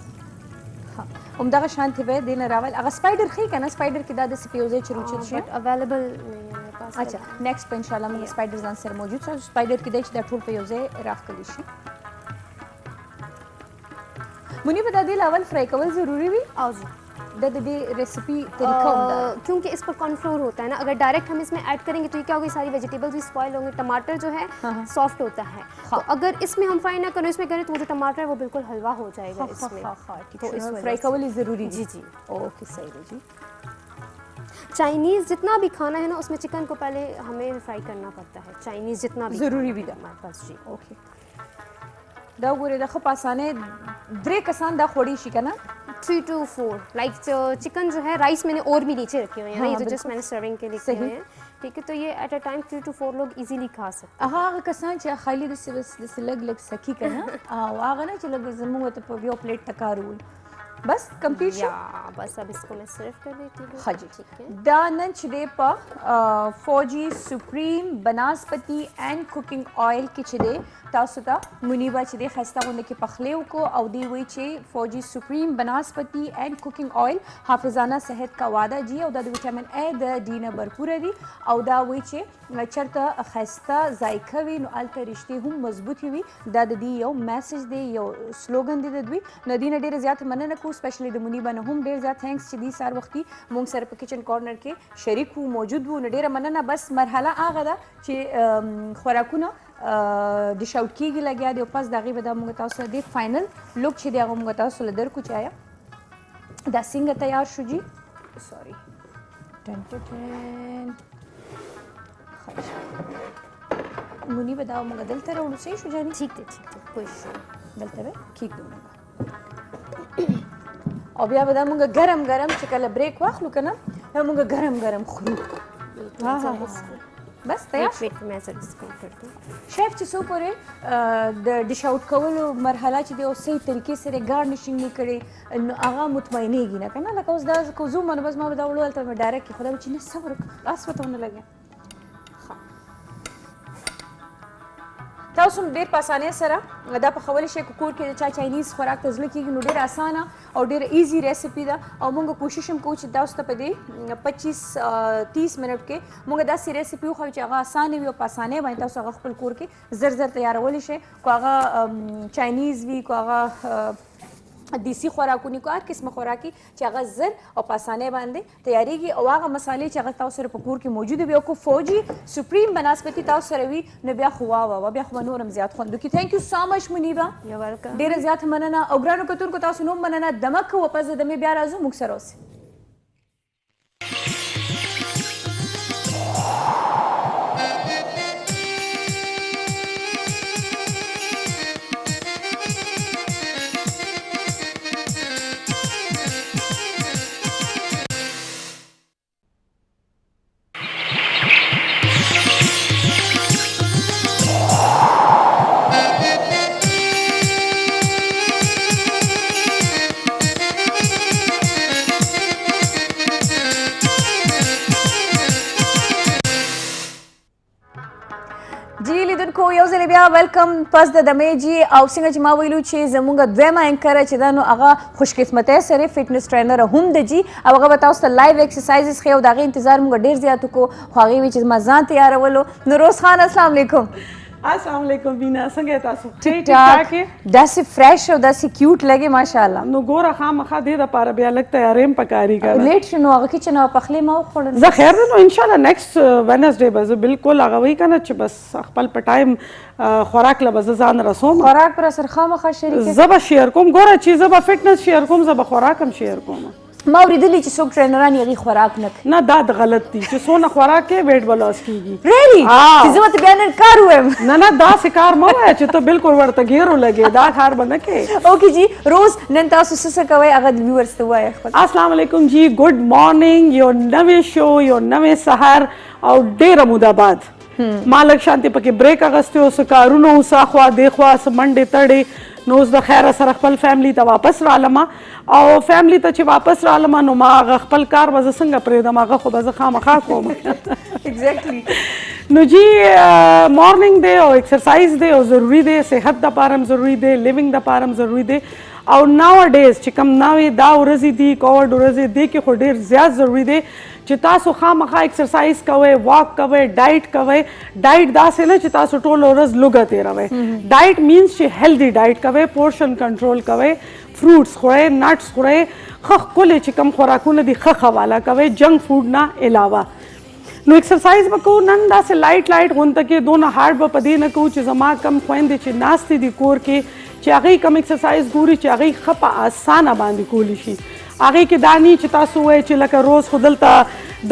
A: ها هم دغه شانتي به دین راول هغه سپایډر خې کنه سپایډر کې دا د سپیوزې چروچل شي
B: but available नहीं है मेरे पास
A: اچھا نیکسٹ په ان شاء الله موږ سپایډر ځان سره موجود شو سپایډر کې د چې د ټول په یوځای راخلی شي منی په د دې لاول فرای کول ضروری وي
B: आओ जी
A: د دې ریسپی طریقہ ਹੁੰਦਾ
B: क्योंकि इस पर कॉर्नफ्लोर होता है ना अगर डायरेक्ट हम इसमें ऐड करेंगे तो ये क्या होगा सारी वेजिटेबल्स भी स्पॉइल होंगे टमाटर जो है सॉफ्ट होता है तो अगर इसमें हम फ्राई ना करें इसमें करें तो वो जो टमाटर है वो बिल्कुल हलवा हो जाएगा इसमें तो इस वजह
A: फ्राई
B: से।
A: कवल ज़रूरी
B: जी जी
A: ओके सही है जी
B: चाइनीज़ जितना भी खाना है ना उसमें चिकन को पहले हमें फ्राई करना पड़ता है चाइनीज़ जितना भी
A: ज़रूरी भी
B: हमारे पास जी
A: ओके دا ګوره د خپ اسانه درې کسان دا خوړی شي کنه
B: 3 to 4 लाइक चिकन जो है राइस मैंने और भी नीचे रखे हुए हैं ना
A: हाँ,
B: ये तो
A: बिल्कुल।
B: जस्ट मैंने सर्विंग के लिए
A: सही।
B: किए हैं ठीक है तो ये एट अ टाइम 3 to 4 लोग इजीली खा सकते
A: هغه کسان چې خالی د سلګ لګ سکی کنه او هغه نه چې لګ زموږ ته په یو پلیټ تکارول بس کمپلیټ
B: हैं
A: شو
B: या बस अब इसको मैं सर्व कर देती हूँ
A: हाँ जी
B: ठीक है
A: دا نن چې دی په فوجي سپریم بناسپتی اینڈ کوکینګ آیل کې چې دی تاسو ته منیبا چې دی خسته غونډه کې پخلی وکړو او دی وی چې فوجي سپریم بناسپتی اینڈ کوکینګ آیل حافظانه صحت کا وعده جی او د وټامین ا د ډی نه भरपूर دي او دا وی چې چرته خسته ذایقه وي نو الته رښتې هم مضبوطی وي دا د دې یو میسج دی یو سلوګن دی د دوی ندینه ډیره زیات مننه کو سپیشلی د منیبا نه هم ډیر زیات تھینکس چې دی سار وختي مونږ سره په کچن کارنر کې شریک وو موجود وو نو ډیره مننه بس مرحله هغه ده چې خوراکونه ډیش اوټ کیږي لګیا دی او پس دغه به د موږ تاسو د فائنل لوک چې دی هغه موږ تاسو لدر کو چایا دا څنګه تیار شو جی سوري ټن ټن مونی به دا موږ دلته راوړو صحیح شو جانی
B: ठीक है कोई इशू
A: دلته به کیک دوه او بیا به دا موږ ګرم ګرم چې کله بریک واخلو کنه موږ ګرم ګرم خورو बस तयार
B: वेट मैं ऐसा डिस्काउंट करती हूँ
A: शेफ چې څو پورې د ډش آوټ کولو مرحله چې دی او صحیح طریقې سره ګارنشینګ نه کړي نو هغه مطمئنېږي نه که نه لکه اوس دا که زوم نو بس ما به دا وړو هلته مې ډایرکټ کېښوده چې نه صبر وکړه لاس ورته ونه لګیا تاسو هم ډېر په اسانۍ سره دا پخولی شئ که کور کې د چا چاینیز خوراک ته زړه کېږي نو ډېره اسانه او ډېره ایزي ریسپي ده او موږ کوشش هم کوو چې تاسو ته په دې 25-30 منټ کې موږ داسې ریسپي وښیو چې هغه اسانه وي او په اسانۍ باندې تاسو هغه خپل کور کې زر زر تیارولی شئ که هغه چاینیز وي که هغه دیسی خوراکونه کو هر قسمه خوراکي چې هغه زر او په اسانۍ باندې تیاریږي او هغه مسالې چې هغه تاسو سره په کور کې موجوده وي او که فوجي سپریم بنسبتي تاسو سره وي نو بیا خو واوه بیا خو نور هم زیات خوند وکړي ثانک یو سو مچ منیبا
B: یو ویلکم
A: ډېره زیاته مننه او ګرانو کتونکو تاسو نوم مننه دمه کوو پس د دمې بیا راځو موږ سره اوسئ بیا ویلکم پس د دمې جی او څنګه چې ما ویلو چې زموږ دویمه انکره چې ده نو هغه خوش قسمتۍ سره فټنس ټرینر هم ده جي او هغه به تاسو ته لایو ایکسرسایزز ښیي او د هغې انتظار موږ ډېر زیات وکړو خو هغې وی چې زما ځان تیارولو نو روز خان السلام علیکم
C: السلام علیکم بینا څنګه تاسو
A: ټیک ټاک داسې فرش او داسې کیوټ لګې ماشاءالله
C: نو ګوره خامخا دې دپاره بیا لږ تیارۍ هم پکاري کنه
A: لیټ شو نو هغه کچن او پخلی ما وخوړل
C: زه خیر ده نو انشاءالله نیکسټ وینسډے به زه بالکل هغه وایي که نه چې بس خپل په ټایم خوراک له به زه ځان رسوم
A: خوراک پر سره خامخا شریک
C: زه به شیر کوم ګوره چې زه به فټنس شیر کوم زه به خوراک هم شیر کوم
A: ما اوریدلی چې څوک ټرینران یې هغې خوراک نه کوي
C: نه دا د غلط دي چې څونه خوراک کوې ویټ به لاس کېږي
A: ریلی چې زه ورته بیا نن کار ووایم
C: نه نه داسې کار مه وایه چې ته بالکل ورته ګیرو لګې دا کار به نه کوې
A: اوکې جی روز نن تاسو څه کوئ هغه د ویورز ته ووایه خپل
C: السلام علیکم جی ګډ مارننګ یو نوې شو یو نوې سهار او ډېره موده بعد ما لږ شانتې پکې بریک اخیستی و څه کارونه و څه اخوا دېخوا څه منډې تړې نو اوس د خیره سره خپل فیملی ته واپس رالم او فیملی ته چې واپس رالم نو ما هغه خپل کار به زه څنګه پرېږدم هغه خو به زه خامخا کوم
A: ایگزیکټلی
C: نو جی مارننګ دی او ایکسرسایز دی او ضروری دی صحت دپاره هم ضروری دی لیوینګ دپاره هم ضروری دی او ناو ډیز چې کوم ناوې دا ورځې دي کووډ ورځې دې کې خو ډېر زیات ضروری دی چې تاسو خامخا ایکسرسایز کوئ واک کوئ ډایټ کوئ ډایټ داسې نه چې تاسو ټوله ورځ لوږه تېروئ ډایټ مینس چې هیلدي ډایټ کوئ پورشن کنټرول کوئ فروټس خورئ نټس خورئ ښه ښکلې چې کوم خوراکونه دي ښه حواله کوئ جنک فوډ نه علاوه نو ایکسرسایز به کوو نن داسې لایټ لایټ غونته کې دونه هارډ به په دې نه کوو چې زما کم خویندې چې ناستې دي کور کې چې هغې کم ایکسرسایز ګوري چې هغې ښه په اسانه باندې کولی شي هغې کې دا نه چې تاسو وایئ چې لکه روز خو دلته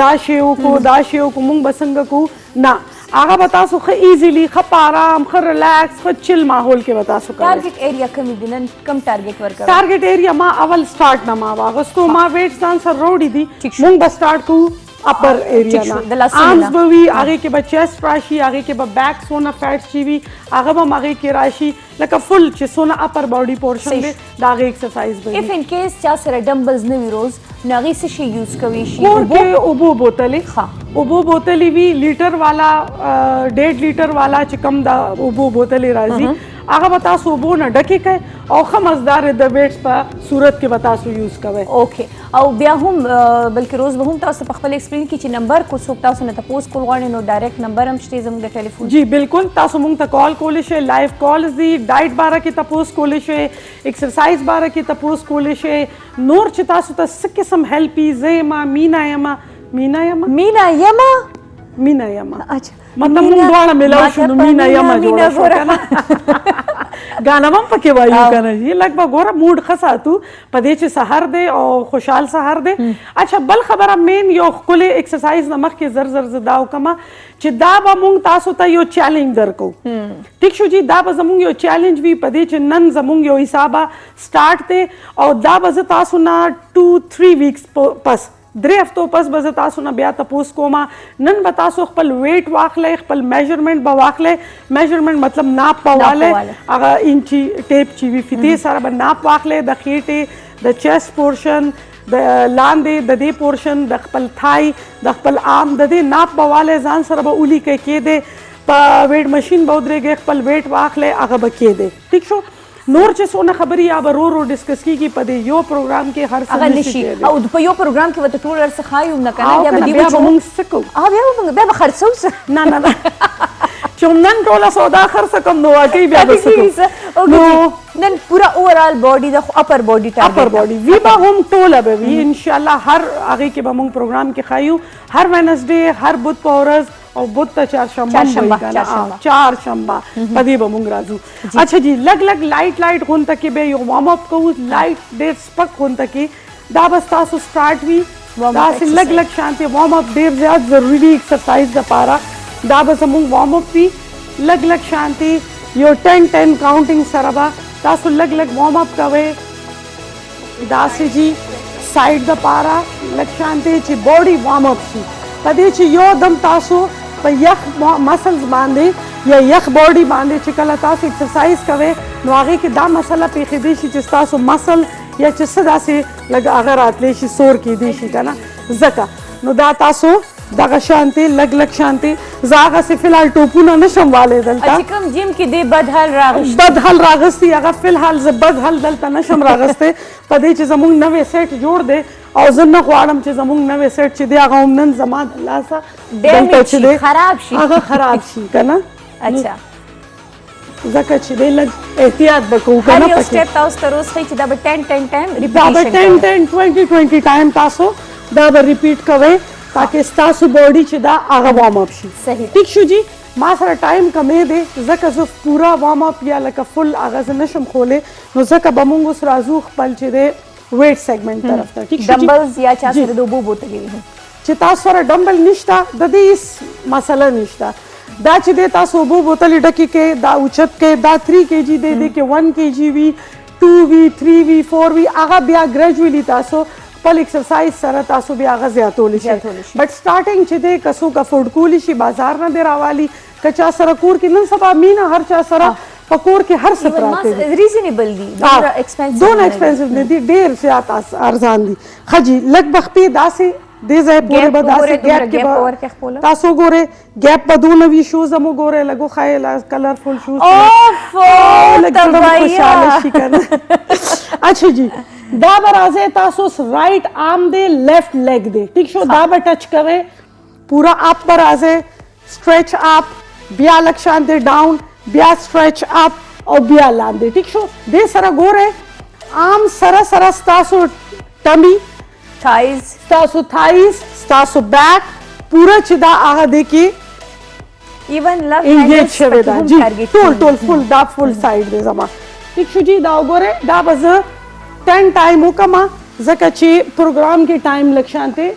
C: دا شی وکړو دا شی وکړو موږ به څنګه کوو نه هغه به تاسو ښه ایزیلی ښه په ارام ښه ریلیکس ښه چل ماحول کې به تاسو کوئ
A: ټارګټ ایریا کومې دي نن کم ټارګټ ورکوئ
C: ټارګټ ایریا ما اول سټارټ نه ما واغستو ما ویټ ځان سره روړي دي موږ به سټارټ کوو اپر ایریا نه آرمز به وي هغې کې به چیسټ راشي هغې کې به بیک څونه فیټ چې وي هغه به هم هغې کې راشي لکه فل چې څونه اپر باډي پورشن دی د هغې ایکسرسایز به وي
A: اف ان کیس چا سره ډمبلز نه وي روز نو هغې څه شی یوز کوي شي
C: کور کې اوبو بوتلې اوبو بوتلې وي لیټر والا 1.5 لیټر والا چې کم د اوبو بوتلې راځي هغه به تاسو اوبو نه ډکې کوئ او ښه مزدار د ویټس په صورت کې به تاسو یوز کوئ
A: اوکې او بیا هم بلکې روز به هم تاسو په خپل ایکسپلین کې چې نمبر کو څوک تاسو نه تپوس کول غواړي نو ډایرکټ نمبر هم شته زموږ د ټلیفون
C: جی بالکل تاسو موږ ته کال کولی شئ لایو کالز دي ډایټ باره کې تپوس کولی شئ ایکسرسایز باره کې تپوس کولی شئ نور چې تاسو ته څه قسم هیلپي زه یمه مینا یمه
A: اچھا
C: مطلب موږ دواړه ملاو شو نو مینا یمه جوړه شو که نه ګانا هم پکې وایو که نه جي لږ به ګوره موډ ښه ساتو په دې چې سهار دی او خوشحال سهار دی اچھا بل خبره مین یو ښکلې ایکسرسایز نه مخکې زر زر زه دا وکړمه چې دا به موږ تاسو ته یو چیلنج درکو ټیک شو جي دا به زموږ یو چیلنج وي په دې چې نن زموږ یو حسابه سټارټ دی او دا به زه تاسو نه 2-3 ویکس پس 3 هفتو پس به زه تاسو نه بیا تپوس کومه نن به تاسو خپل ویټ واخلئ خپل میجرمنٹ به واخلئ میجرمنٹ مطلب ناپ به والئ هغه انچي ټیپ چې وي فیتې سره به ناپ واخلئ د خېټې د چیسټ پورشن د لاندې د دې پورشن د خپل تھای د خپل آرم د دې ناپ به والئ ځان سره به اولیکئ کېدی په ویټ مشین به ودرېږئ خپل ویټ واخلئ هغه به کېدی ټیک شو نور چې څونه خبرې یا به رو ډسکس کېږي په دې یو پروګرام کې هر څه
A: نشي او په یو پروګرام کې ورته ټول هر څه ښایو نه که نه
C: بیا به موږ څه کوو
A: بیا به خرڅو څه
C: نه نه چې نن ټوله سودا خرڅه کوم نو واقعي بیا به څه کوو
A: نن پورا اوورال باډي د اپر باډي
C: اپر باډي وی به هم ټوله به وي انشاءالله هر هغې کې به موږ پروګرام کې ښایو هر وینسډے هر بد په ورځ او بد ته چهارشنبه چهارشنبه په دې به موږ راځو اچھا جی لږ لږ لایټ غونته کې به یو وارم اپ کوو لایټ ډېر سپک غونته کې دا به ستاسو سټارټ وي داسې لږ لږ شانتې وارم اپ ډېر زیات ضروري ایکسرسایز دپاره دا به زموږ وارم اپ وي لږ لږ شانتې یو 10 کاؤنټینګ سره به تاسو لږ لږ وارم اپ کوئ داسې جی سایډ دپاره لږ شانتې چې باډي وارم اپ شي په دې چې یو دم تاسو په یخ مسلز باندې یا یخ باډي باندې چې کله تاسو ایکسرسایز کوئ نو هغې کې دا مسله پیښېدی شي چې ستاسو مسل یا چې څه داسې لږ هغه راتلی شي سور کېدی شي که نه ځکه نو دا تاسو دغه شانتې لږ لږ شانتې زه هغسې فلحال ټوپونه نشم والی دلته
A: چې کوم جیم کې دی بدحال راغشتي
C: بدحال راغستی هغه فلحال زه بدحال دلته نشم راغستی په دې چې زموږ نوی سیټ جوړ دی او زه نه غواړم چې زموږ نوی سیټ چې دی هغه هم نن زما د لاسه دلته چې دی
A: خراب شي
C: هغه خراب شي که نه
A: اچھا
C: ځکه چې دی لږ احتیاط به کوو که
A: هر
C: نه
A: یو
C: پکې
A: سټیپ تاسو ته روز ښایي چې دا به 10 ټایم
C: دا به 10 20 ټایم تاسو دا به ریپیټ کوئ تاکہ ستاسو باډي چې دا هغه وارم اپ شي
A: صحیح
C: ټیک شو جی ما سره ټایم کمې دی ځکه زه پورا وارم اپ یا لکه فل هغه زه نشم خولی نو ځکه به موږ اوس راځو خپل چې دی ویټ سیګمنټ طرف ته ټیک شو
A: ډمبلز یا چا سره د اوبو بوتلې وي
C: چې تاسو سره ډمبل نشته د دې هیڅ مسله نشته دا چې دی تاسو اوبو بوتلې ډکې کې دا اوچت کې دا 3 kg دی دی کې 1 kg وي 2 وي 3 وي 4 وي هغه بیا ګریجولی تاسو خپل ایکسرسایز سره تاسو بیا هغه زیاتولی شي بټ سټارټینګ چې دی که څوک افورډ کولی شي بازار نه دی راوالي که چا سره کور کې نن سبا مینه هر چا سره په کور کې هر څه پراته دي
A: ریزنیبل دي دونه
C: ایکسپنسیو نه دي ډېر زیات ارزان دي ښه جی لږ بخپې داسې دې ځای پورې به داسې ګیپ کې به تاسو ګورئ ګیپ به دونه وي شوز هم وګورئ لږ وښایئ کلرفل شوز لږ خوشحاله شي که نه اچھا جی دا به راځئ تاسو رائٹ آرم دی لیفٹ لیگ دی ٹھیک شو دا به ټچ کوئ پورا اپ به راځئ سټریچ اپ بیا لږ شانتې ډاون بیا سټریچ اپ او بیا لاندې ټیک شو دې سره ګورئ آرم سره سره ستاسو ټمی ستاسو تھائز ستاسو بیک پورا چې دا هغه دی کې
A: ایون لو
C: انګیج شوی دا جی ټول فل دا فل سایډ دی زما ټیک شو جی دا وګورئ دا به زه 10 ټایم وکما ځکه چې پروګرام کې ټایم لږ شانتې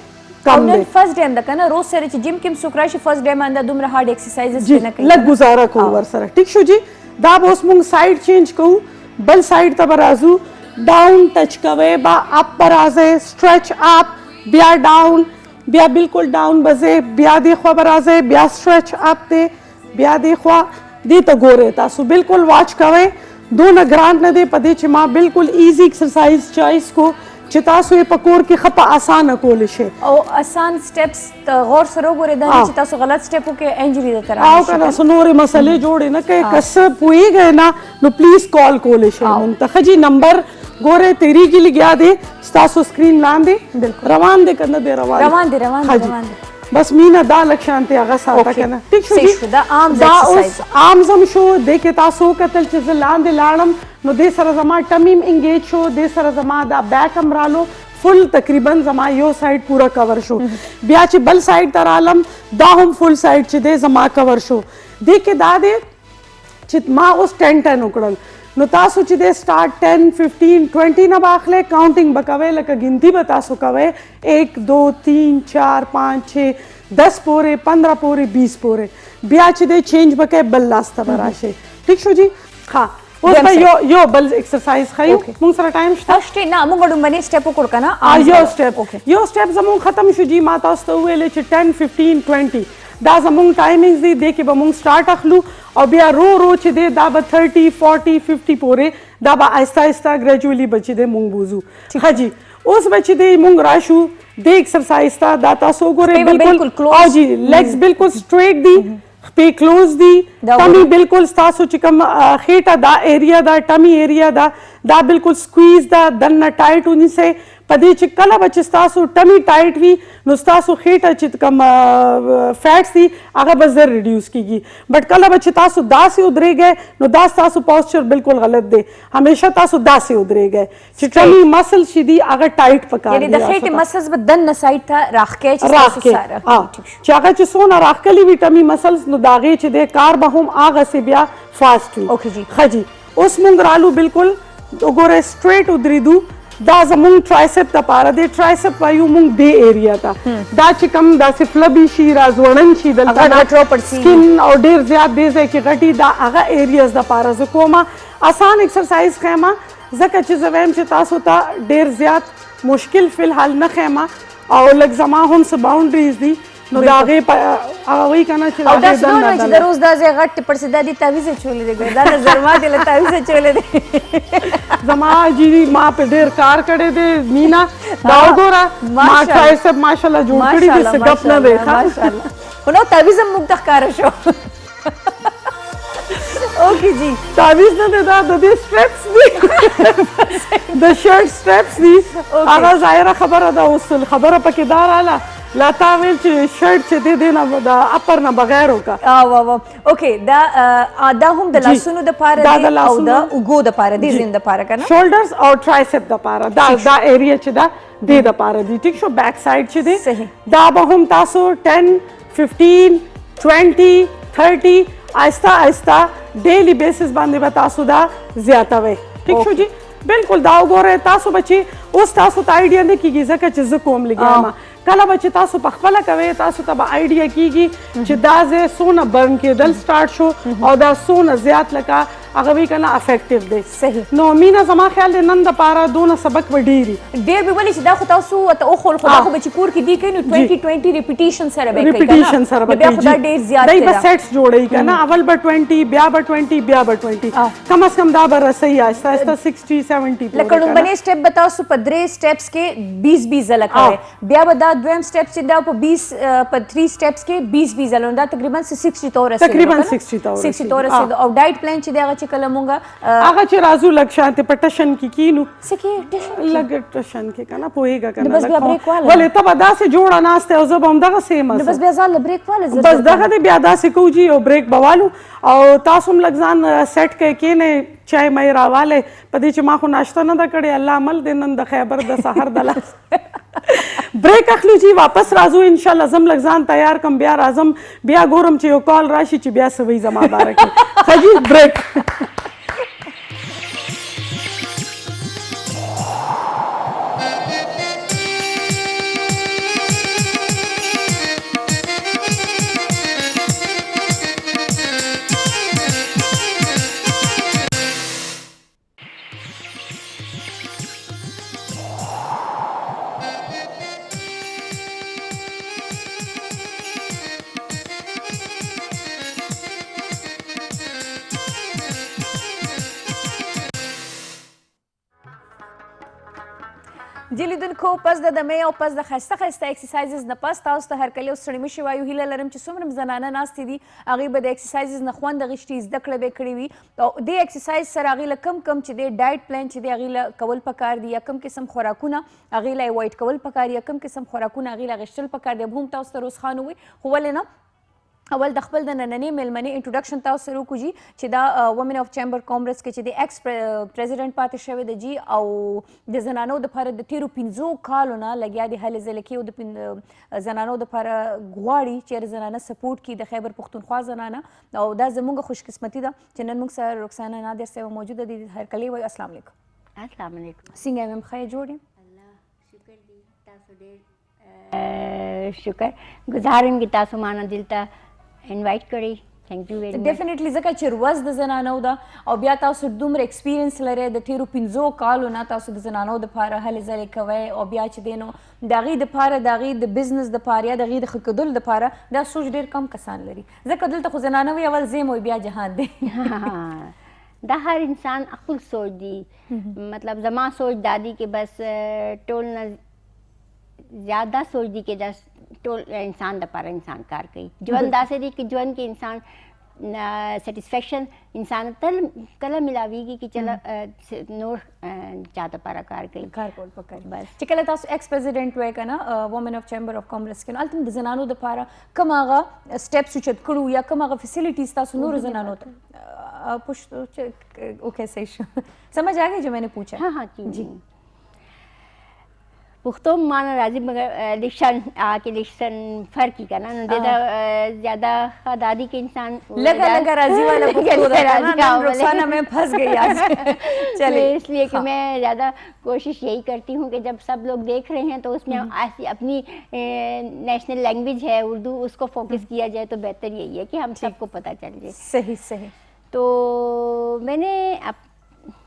C: کم دی
A: فرست ډے انده کنه روز سره چې جیم کې څوک راشي فرست ډے باندې دومره هارد ایکسرسایزز نه کوي
C: لږ گزاره کوو ورسره ټیک شو جی دا به اوس موږ سایډ چینج کوو بل سایډ ته به راځو ډاون ټچ کوئ با اپ به راځئ سټریچ اپ بیا ډاون بیا بالکل ډاون به ځئ بیا دې خوا به راځئ بیا سټریچ اپ دی بیا دې خوا دې ته ګورئ تاسو بالکل واچ کوئ دونه ګران نه دی په دې چې ما بالکل ایزی ایکسرسایز چوائس کو چې تاسو یې په کور کې ښه په اسانه کولی شئ
A: او اسان سټیپس غور سره وګورئ دا نه چې تاسو غلط سټیپ وکړئ انجری درته
C: او که نه څه نورې مسلې جوړې نه کوئ که څه پوهېږئ نه نو پلیز کال کولی شئ مونږ ته ښه جي نمبر ګورئ تېرېږي لګیا دی ستاسو سکرین لاندې روان دی که نه دی روان بس مینه دا لږ شانتې هغه ساته که نه ټیک شو جي دا اوس عام زم شو دې کې تاسو وکتل چې زه لاندې لاړم نو دې سره زما ټمی هم انګیج شو دې سره زما دا بیک هم رالو فل تقریبا زما یو سایډ پورا کور شو بیا چې بل سایډ ته رالم دا هم فل سایډ چې دی زما کور شو دې کې دا دی چې ما اوس 10 وکړل نو تاسو چې دی سټارټ 10 15 20 نه به اخلئ کاؤنټینګ به کوئ لکه ګنتی به تاسو کوئ 1 2 3 4 5 6 10 پورې 15 پورې 20 پورې بیا چې دی چینج به کوئ بل لاس ته به راشئ ټیک شو جی ها اوس به یو بل ایکسرسایز خایو مونږ سره ټایم شته
A: شته نه موږ ډومبني سټپ وکړو کنه
C: یو سټپ زمون ختم شو جی ما تاسو ته ویل چې 10 15 20 دا زمون ټایمینګز دي د کې به مونږ سٹارټ اخلو او بیا رو چې دی دا به 30 40 50 پورې دا به آهسته آهسته ګریجولی بچی دی مونږ بوزو ښه جی اوس بچی دی مونږ راشو د ایکسرسایز ته دا تاسو ګورئ بالکل او جی لیگز بالکل سټریټ دي خپې کلوز دي ټمی بالکل ستاسو چې کوم خېټه دا ایریا دا ټمی ایریا دا بالکل سکویز دا دننه ټایټ ونیسئ په دې چې کله به چې ستاسو ټمی ټایټ وي نو ستاسو خېټه چې کوم فیټس دي هغه به زر ریډیوس کیږي بټ کله به چې تاسو داسې ودرېږئ نو دا ستاسو پوسچر بالکل غلط دی همیشه تاسو داسې ودرېږئ چې ټمی مسلز چې دي هغه ټایټ پکار دي
A: یعنی د خېټې مسلز به دننه سایډ ته راخکې چې تاسو سره
C: چې هغه چې څونه راخکلي وي ټمی مسلز نو د هغې چې دی کار به هم هغسې بیا فاسټ وي ښه جی اوس مونږ رالو بالکل وګورئ سټریټ ودرېدو دا زمونږ ټرایسپ دپاره دی ټرایسپ وایو مونږ دې ایریا ته دا چې کوم داسې فلبي شي راځوړن شي دلته سکن او ډېر زیات دې ځای کې غټي دا هغه ایریاز دپاره زه کومه آسان ایکسرسایز خیمه ځکه چې زه وایم چې تاسو ته ډېر زیات مشکل فی الحال نه خیمه او لږ زما هم څه باونډریز دي نو د هغې هغه وایي که نه چې
A: او داسې نه وایي چې د روز دا ځای غټ پړسې دا دي تعویزې چولې دی دا د زرما دې له تعویزې چولې دی
C: زما جی ما په ډېر کار کړی دی مینا دا وګوره ما ټرایسپ ماشاءالله جوړ کړي دي څه ګپ نه دی
A: ماشاءالله خو نو تعویز هم موږ ته ښکاره شو اوکې جی
C: تعویز نه دی دا د دې سټرپس دي د شرټ سټرپس دي هغه ظاهره خبره ده اوس خبره پکې دا راله لا تا ویل چې شرټ چې دی دی نه د اپر نه بغیر وکړه
A: اوکې دا هم د لاسونو دپاره دی او د اوږو دپاره دی زین دپاره که نه
C: شولډرز او ټرایسپ دپاره دا ایریا چې ده دې دپاره دی ټیک شو بیک سایډ چې دی دا به هم تاسو 10 15 20 30 آهسته آهسته ډیلی بیسس باندې به تاسو دا زیاتوئ ټیک شو جی بالکل دا وګورئ تاسو بچي اوس تاسو ته آیډیا نه کیږي ځکه چې زه کوم لګیاما کله به چې تاسو په خپله کوئ تاسو ته به آیډیا کیږي چې دا ځای څونه برن کېدل سټارټ شو او دا څونه زیات لکه هغه وی که نه افیکټیو دی
A: صحیح
C: نو مینا زما خیال دی نن دپاره دونه سبق به ډېر
A: ډېر به ولې چې دا خو تاسو ورته وښول خو دا خو به چې کور کې دی کوي نو 20 ریپیټیشن سره به کوي
C: ریپیټیشن سره به
A: بیا خو دا ډېر زیات
C: دی به سیټس جوړوي که نه اول به 20 بیا به 20 بیا به 20 کم از کم دا به رسوي آهسته آهسته 60 70
A: لکه لومبنی سټپ به تاسو په 3 سټپس کې 20 ځله کوئ بیا به دا دویم سټپ چې دا په 3 سټپس کې 20 ځله دا تقریبا 60 ته ورسېږي
C: تقریبا 60 ته
A: ورسېږي او ډایټ پلان چې دی هغه چې کله مونږ
C: هغه چې راځو لږ شانتې په ټشن کې کینو
A: څه کې
C: لږ ټشن کې که نه پوهېږه که
A: بس بیا بریک واله
C: ولې ته به داسې جوړه ناستې او زه به همدغسې یم
A: بس بیا ځان له بریک واله
C: بس دغه دی بیا داسې کوو جي یو بریک به والو او تاسو هم لږ ځان سیټ کوئ کښېنئ چای مای راوالی په دې چې ما خو ناشته نه ده کړې الله عمل دی نن د خیبر د سحر د لاس بریک اخلو جی واپس راځو انشاءالله زم لږ ځان تیار کم بیا راځم بیا ګورم چې یو کال راشي چې بیا څه وایي زما باره کې ښه جي بریک
A: جی لیدونکو پس د دمې او پس د ښایسته ښایسته ایکسرسایزز نه پس تاسو ته هرکلی اوس ستړي مشي وایو هیله لرم چې څومره زنانه ناستې دي هغوی به د ایکسرسایزز نه خوند اخیستي زده کړه به یې کړې وي او دې ایکسرسایز سره هغوی له کم چې دی ډایټ پلان چې دی هغوی له کول پکار دي یا کم قسم خوراکونه هغوی له ایوایډ کول پکار یا کم قسم خوراکونه هغوی له اخیستل پکار دی هم تاسو ته روزخان ووایي خو ولې نه اول د خپل د نننۍ میلمنې انټروډکشن تاسو سره وکړو جي چې دا وومن اف چیمبر کانګرس کې چې د ایکس پریزیډنټ پاتې شوی دی جي او د زنانو دپاره د تیرو 15 کالو نه لګیا دي هلې ځلې کې او د زنانو دپاره غواړي چې زنانه سپورټ کړي د خیبر پښتونخوا زنانه او دا زموږ خوش قسمتي ده چې نن موږ سره رخسانه نادر صاحبه موجوده دي هرکلی وایي السلام علیکم
D: السلام علیکم
A: څنګه یم ښه جوړ یم
D: الله شکر دی تاسو ډېر شکر گزارم کہ تاسو مانا دلتا انوائٹ کری थैंक यू वेरी मच
A: ډیفینټلی ځکه چې روز د زنانو ده او بیا تاسو دومره ایکسپیرینس لرئ د تیرو 15 کالو نه تاسو د زنانو دپاره هلې ځلې کوئ او بیا چې دی نو د هغې دپاره د هغې د بزنس دپاره یا د هغې د ښه کېدلو دپاره دا سوچ ډېر کم کسان لري ځکه دلته خو زنانه وي اول زیم وي بیا جهان دی
D: دا هر انسان خپل سوچ دی مطلب زما سوچ دادی کې بس ټول نه زیاده سوچ دی کې دا ټول انسان دپاره انسان کار کوي ژوند داسې دی چې ژوند کې انسان سیټسفیکشن انسان تل کله ملاویږي چې چله نور چا دپاره کار کوي
A: کار کول پکار
D: بس
A: چې کله تاسو ایکس پریزیډنټ وای کنه وومن اف چیمبر اف کامرس کې نو هلته د زنانو دپاره کوم هغه سټیپس اوچت کړو یا کوم هغه فیسیلیټیز تاسو نورو زنانو ته اوکے صحیح شو سمجھ آ گئی جو میں نے پوچھا
D: हाँ हाँ जी पुख्तो माना राजी मगर इलेक्शन आके इलेक्शन फर्क ही करना देता ज्यादा दादी के इंसान
A: लगा लगा राजी वाला पुख्तो था रुखसाना मैं फंस गई आज
D: चलिए इसलिए कि मैं ज़्यादा कोशिश यही करती हूँ कि जब सब लोग देख रहे हैं तो उसमें ऐसी अपनी नेशनल लैंग्वेज है उर्दू उसको फोकस किया जाए तो बेहतर यही है कि हम सबको पता चल जाए
A: सही सही
D: तो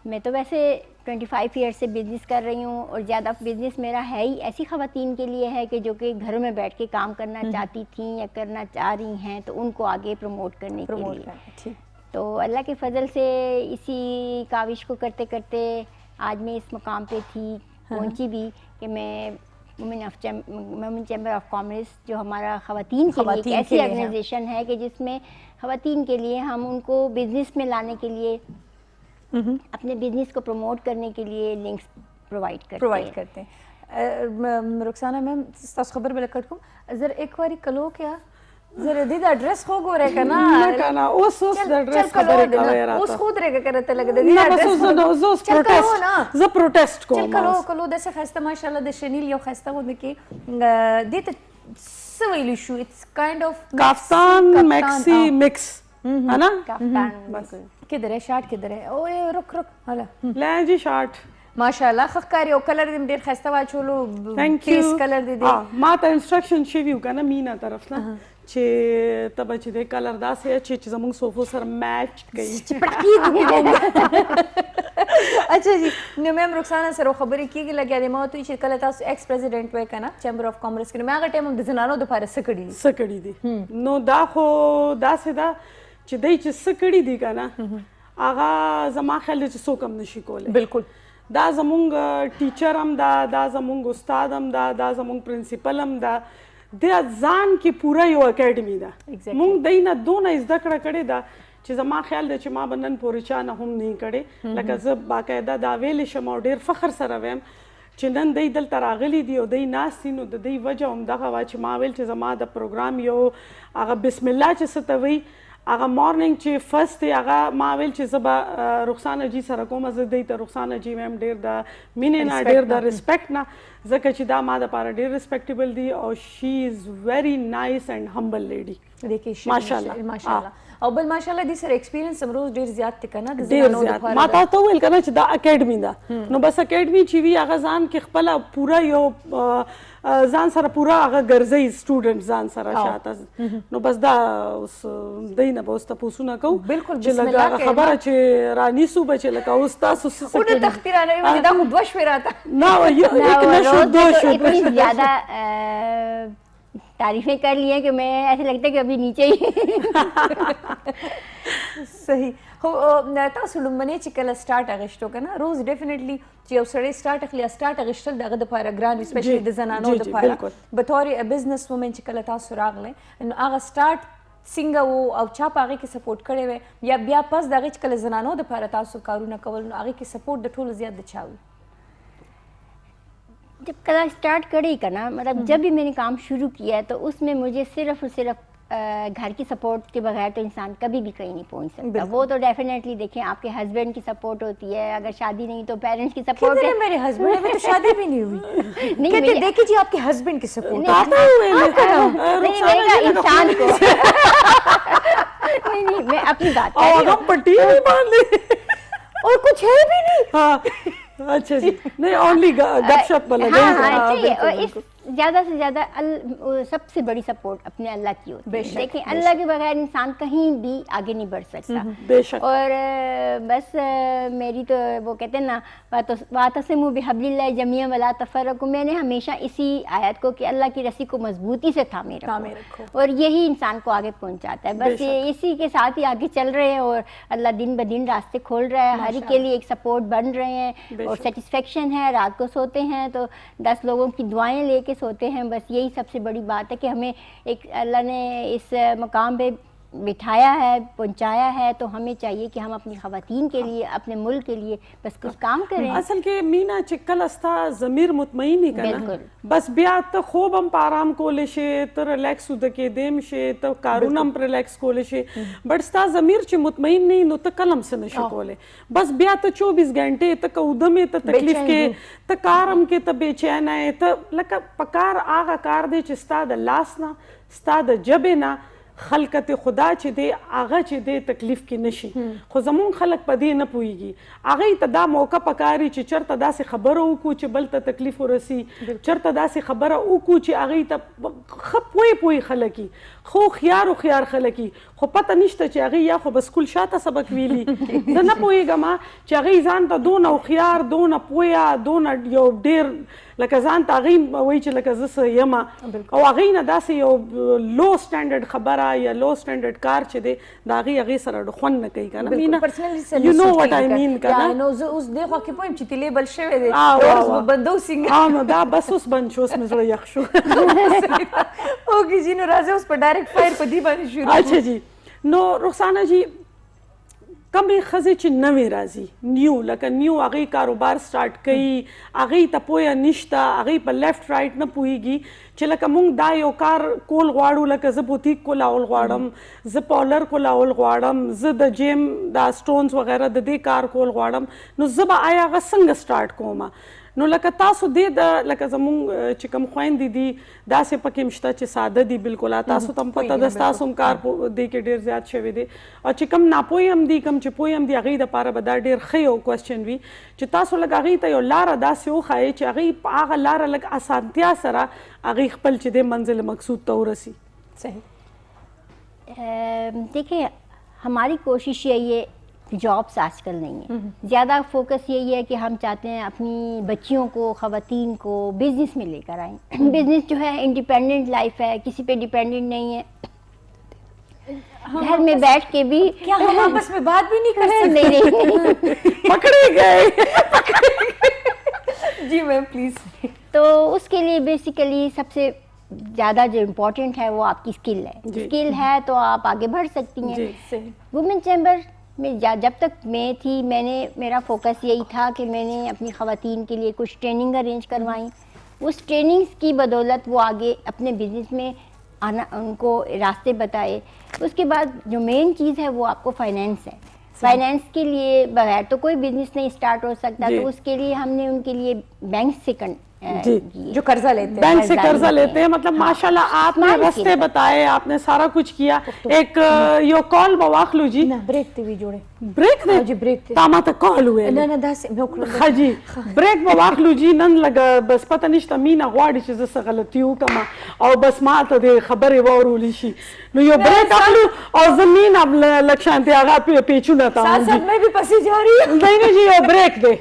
D: मैं तो वैसे 25 ईयर से बिज़नेस कर रही हूँ और ज़्यादा बिज़नेस मेरा है ही ऐसी ख़वातीन के लिए है कि जो कि घरों में बैठ के काम करना चाहती थी या करना चाह रही हैं तो उनको आगे प्रमोट करने के लिए तो अल्लाह के फजल से इसी काविश को करते करते आज मैं इस मकाम पे थी पहुँची भी कि मैं वुमेन चैम्बर ऑफ कॉमर्स जो हमारा ख़वातीन के लिए एक ऐसी ऑर्गेनाइजेशन है कि जिसमें ख़वातीन के लिए हम उनको बिज़नेस में लाने के लिए अपने बिजनेस को प्रमोट करने के लिए लिंक्स प्रोवाइड
A: करते हैं रुखसाना मैम तस खबर बल कट को जरा एक बारी कलो क्या जरा दीदा एड्रेस हो गो रे कना
C: ना ओस द एड्रेस खबर का यार
A: ओस खुद रे करते लगे दीदा एड्रेस
C: ओस प्रोटेस्ट ज प्रोटेस्ट को
A: कलो दसे खस्ता माशाल्लाह द शनील यो खस्ता हो के दीत सवैली शू it's kind of
C: kaftan maxi mix है ना
D: काफ्तान बस
A: किधर है शार्ट किधर है ओए रुक रुक हला
C: ले जी शार्ट
A: माशाल्लाह खकारी او کلر دې ډیر خسته واچولو
C: थैंक यू
A: کلر دې
C: ما ته انسترکشن شوی کنه مینا طرف نه چې تبه چې د کلر داسې چې زموږ صوفو سره میچ کوي
A: اچھا جی نو میم رخسانه سره خبرې کیږي لګیا د ما ته چې کله تاسو ایکس پریزیډنټ وای کنه چیمبر اف کامرس کې ما هغه ټایم د زنانو د لپاره سکړی
C: دي نو دا خو داسې دا چې دای چې سکړی دي کنه هغه زما خیال چې څوک هم نشي کولی
A: بالکل
C: دا زمونږ ټیچر هم دا زمونږ استاد هم دا زمونږ پرنسپل هم دا د ځان کې پوره یو اکیډمي ده مونږ دای نه دونه زده کړه کړې ده چې زما خیال دی چې ما به نن پورې چا نه هم نه کړې لکه زه باقاعده دا ویلی شم او ډېر فخر سره ویم چې نن دی دلته راغلي دي او دی ناست دي نو د دې وجه همدغه وه چې ما ویل چې زما د پروګرام یو هغه بسم الله چې څه ته وایي هغه مارننګ چې فرست دی هغه ما ویل چې زه به رخسانه جي سره کوم زه دی ته رخسانه جي میم ډېر د مینې نه ډېر د ریسپیکټ نه ځکه چې دا ما دپاره ډېر ریسپیکټیبل دی او شي از ویری نایس اینډ همبل لیډي
A: ماشاءالله او بل ماشاءالله دې سره ایکسپیرینس هم روز ډېر زیات دی کنه د
C: ډېر زیات ما تاسو ته ویل کنه چې دا اکیډمي ده نو بس اکیډمي چې وي هغه ځان کې خپله پوره یو ځان سره پوره هغه ګرځئ سټوډنټ ځان سره شاته نو بس دا اوس دی نه به اوس تپوسونه کوو
A: بالکل
C: چې لږ هغه خبره چې رانیسو به چې لکه اوس تاسو
A: اونو تختی رانوي دا خو دوه شپې راته
C: نه ایک نه شو دو شو
D: اتنی زیادہ तारीफें कर ली हैं कि मैं ऐसे लगता है कि अभी नीचे ही
A: صحیح خو تاسو لومبنی چې کله سٹارټ اغشتو کنه روز ډیفینیټلی چې یو سړی سٹارټ اخلي سٹارټ اغشتل دغه د لپاره ګران اسپیشلی د زنانو د لپاره به تور بزنس وومن چې کله تاسو راغله نو هغه سٹارټ څنګه وو او چا په هغې کې سپورټ کړی وی یا بیا پس د هغې چې کله زنانو د لپاره تاسو کارونه کول نو هغې کې سپورټ د ټولو زیات د چا وي
D: जब कला स्टार्ट करी का ना मतलब जब भी मैंने काम शुरू किया है तो उसमें मुझे सिर्फ और सिर्फ घर की सपोर्ट के बगैर तो इंसान कभी भी कहीं नहीं पहुंच सकता वो तो डेफिनेटली देखें आपके हस्बैंड की सपोर्ट होती है अगर शादी नहीं तो पेरेंट्स की सपोर्ट है
A: मेरे हस्बैंड अभी तो शादी भी नहीं हुई नहीं देखिए जी आपके हस्बैंड की सपोर्ट
D: नहीं इंसान को नहीं मैं अपनी बात
C: पट्टी नहीं बांध ली
A: और कुछ है भी नहीं
C: अच्छा जी नहीं ओनली गपशप वाला
D: हाँ चाहिए और इस ज़्यादा से ज़्यादा सबसे बड़ी सपोर्ट अपने अल्लाह की होती है। देखिए अल्लाह के बगैर इंसान कहीं भी आगे नहीं बढ़ सकता।
C: बेशक।
D: और बस मेरी तो वो कहते हैं ना, वातसिमू बिहब्लिल्लाह जमीअन वला तफर्रकू, मैंने हमेशा इसी आयत को कि अल्लाह की रस्सी को मजबूती से थामे रखो और यही इंसान को आगे पहुंचाता है। बस ये इसी के साथ ही आगे चल रहे हैं और अल्लाह दिन ब दिन रास्ते खोल रहा है, हर एक के लिए एक सपोर्ट बन रहे हैं और सेटिस्फेक्शन है। रात को सोते हैं तो 10 लोगों की दुआएं लेके सोते हैं। बस यही सबसे बड़ी बात है कि हमें एक अल्लाह ने इस मकाम पे बिठाया है, पहुंचाया है, तो हमें चाहिए कि हम अपनी ख़वातीन के लिए, अपने मुल्क के लिए बस कुछ काम करें।
C: असल के मीना चिक्कल अस्ता ज़मीर मुतमईन ही करना, बस बिया तो खूब हम आराम कोले शे तो रिलैक्स उद के देम शे तो कारून हम रिलैक्स कोले शे, बट स्ता ज़मीर च मुतमईन नहीं नो तो कलम से नशो कोले, बस बिया तो 24 घंटे तो कउदमे तो तकलीफ के तो कारम के तो बेचैन है तो लका पकार आगा कार दे च स्ता द लास ना स्ता द जबे ना खलकत खुदा च दे आगा च दे तकलीफ की नशी खो जमून खलक पदे न पुईगी आगे तदा मौका पकारी च चर तदा से खबर उकू च बल त तकलीफ रसी चर तदा से खबर उकू च आगे त खपोई पोई खलकी खो खियार खलकी खो पता निश्ता च आगे या खो बस कुल शाता सबक वीली द न पोईगा मा च आगे जान त दो न खियार दो न पोया दो न यो डेर लका जान त आगे वही च लका जस यमा او आगे न दासे यो लो स्टैंडर्ड खबर या लो स्टैंडर्ड कार च दे दागी आगे सर ढखन न कई का Meena you know what I mean का
A: या नो उस देखो कि पोइम चितले बल शवे दे और बंदो सिंग
C: हां नो दा बस उस बंचोस में जरा यखशो
A: ओके जी नो राजे उस पर डायरेक्ट फायर पर दी बानी शुरू।
C: अच्छा जी नो रुखसाना जी कम खजे च नवे राजी न्यू लका न्यू आगे कारोबार स्टार्ट कई आगे तपोया निश्ता आगे पर लेफ्ट राइट न पुईगी च लका मुंग दा यो कार कोल गवाड़ू लका ज बुटीक को लावल गवाड़म ज पॉलर को लावल गवाड़म ज द जिम दा स्टोन्स वगैरह द दे कार कोल गवाड़म नो जबा आया ग संग स्टार्ट कोमा नो लका तासो दे द लका जमुंग चिकम खोइन दीदी दा से पके मश्ता च सादा दी बिल्कुल तासो तम पता दस्तासो कार दे के डेर ज्यादा छवे दे और चिकम नापोई हम दी कम चिपोई हम दी आगे द पारा बदा डेर खयो क्वेश्चन भी च तासो लगा आगे त यो लारा दा से ओ खाए च आगे आगा लारा लग आसानतिया सरा आगे खपल च दे मंजिल मकसूद तो रसी।
D: सही देखिए हमारी कोशिश यही है, जॉब्स आजकल नहीं है, ज़्यादा फोकस यही है कि हम चाहते हैं अपनी बच्चियों को, ख़वातीन को बिज़नेस में लेकर आएं। बिज़नेस जो है इंडिपेंडेंट लाइफ है, किसी पे डिपेंडेंट नहीं है। घर में बैठ के भी
A: क्या हम आपस में बात भी नहीं कर सकते?
D: नहीं
C: पकड़े गए
A: जी मैम प्लीज।
D: तो उसके लिए बेसिकली सबसे ज़्यादा जो इम्पोर्टेंट है वो आपकी स्किल है। स्किल है तो आप आगे बढ़ सकती हैं। वुमेन चैम्बर में जब तक मैं थी मेरा फोकस यही था कि मैंने अपनी ख़वातीन के लिए कुछ ट्रेनिंग अरेंज करवाई। उस ट्रेनिंग्स की बदौलत वो आगे अपने बिजनेस में आना, उनको रास्ते बताए। उसके बाद जो मेन चीज़ है वो आपको फाइनेंस है। फाइनेंस के लिए बगैर तो कोई बिजनेस नहीं स्टार्ट हो सकता, तो उसके लिए हमने उनके लिए बैंक से
A: जो कर्जा लेते हैं,
C: बैंक से कर्जा लेते हैं। मतलब माशाल्लाह आपने रास्ते बताए, आपने सारा कुछ किया। एक यो कॉल बवाखलू जी
A: ना ब्रेक ते भी जोड़े
C: ब्रेक दे
A: जी ब्रेक ते
C: तामा तक कॉल हुए
A: ना ना दास मोखलो
C: हाजी ब्रेक बवाखलू जी नन लगा बस पता निश्ता मीना गवाड़ी चीज से गलतियों कमा और बस मा तो दे खबर है वो लिशी नो यो ब्रेक अखलू और जमीन अब लक्षांति आगा पेचू ना था
A: साथ साथ मैं भी पसी जा रही हूं।
C: नहीं जी यो ब्रेक दे।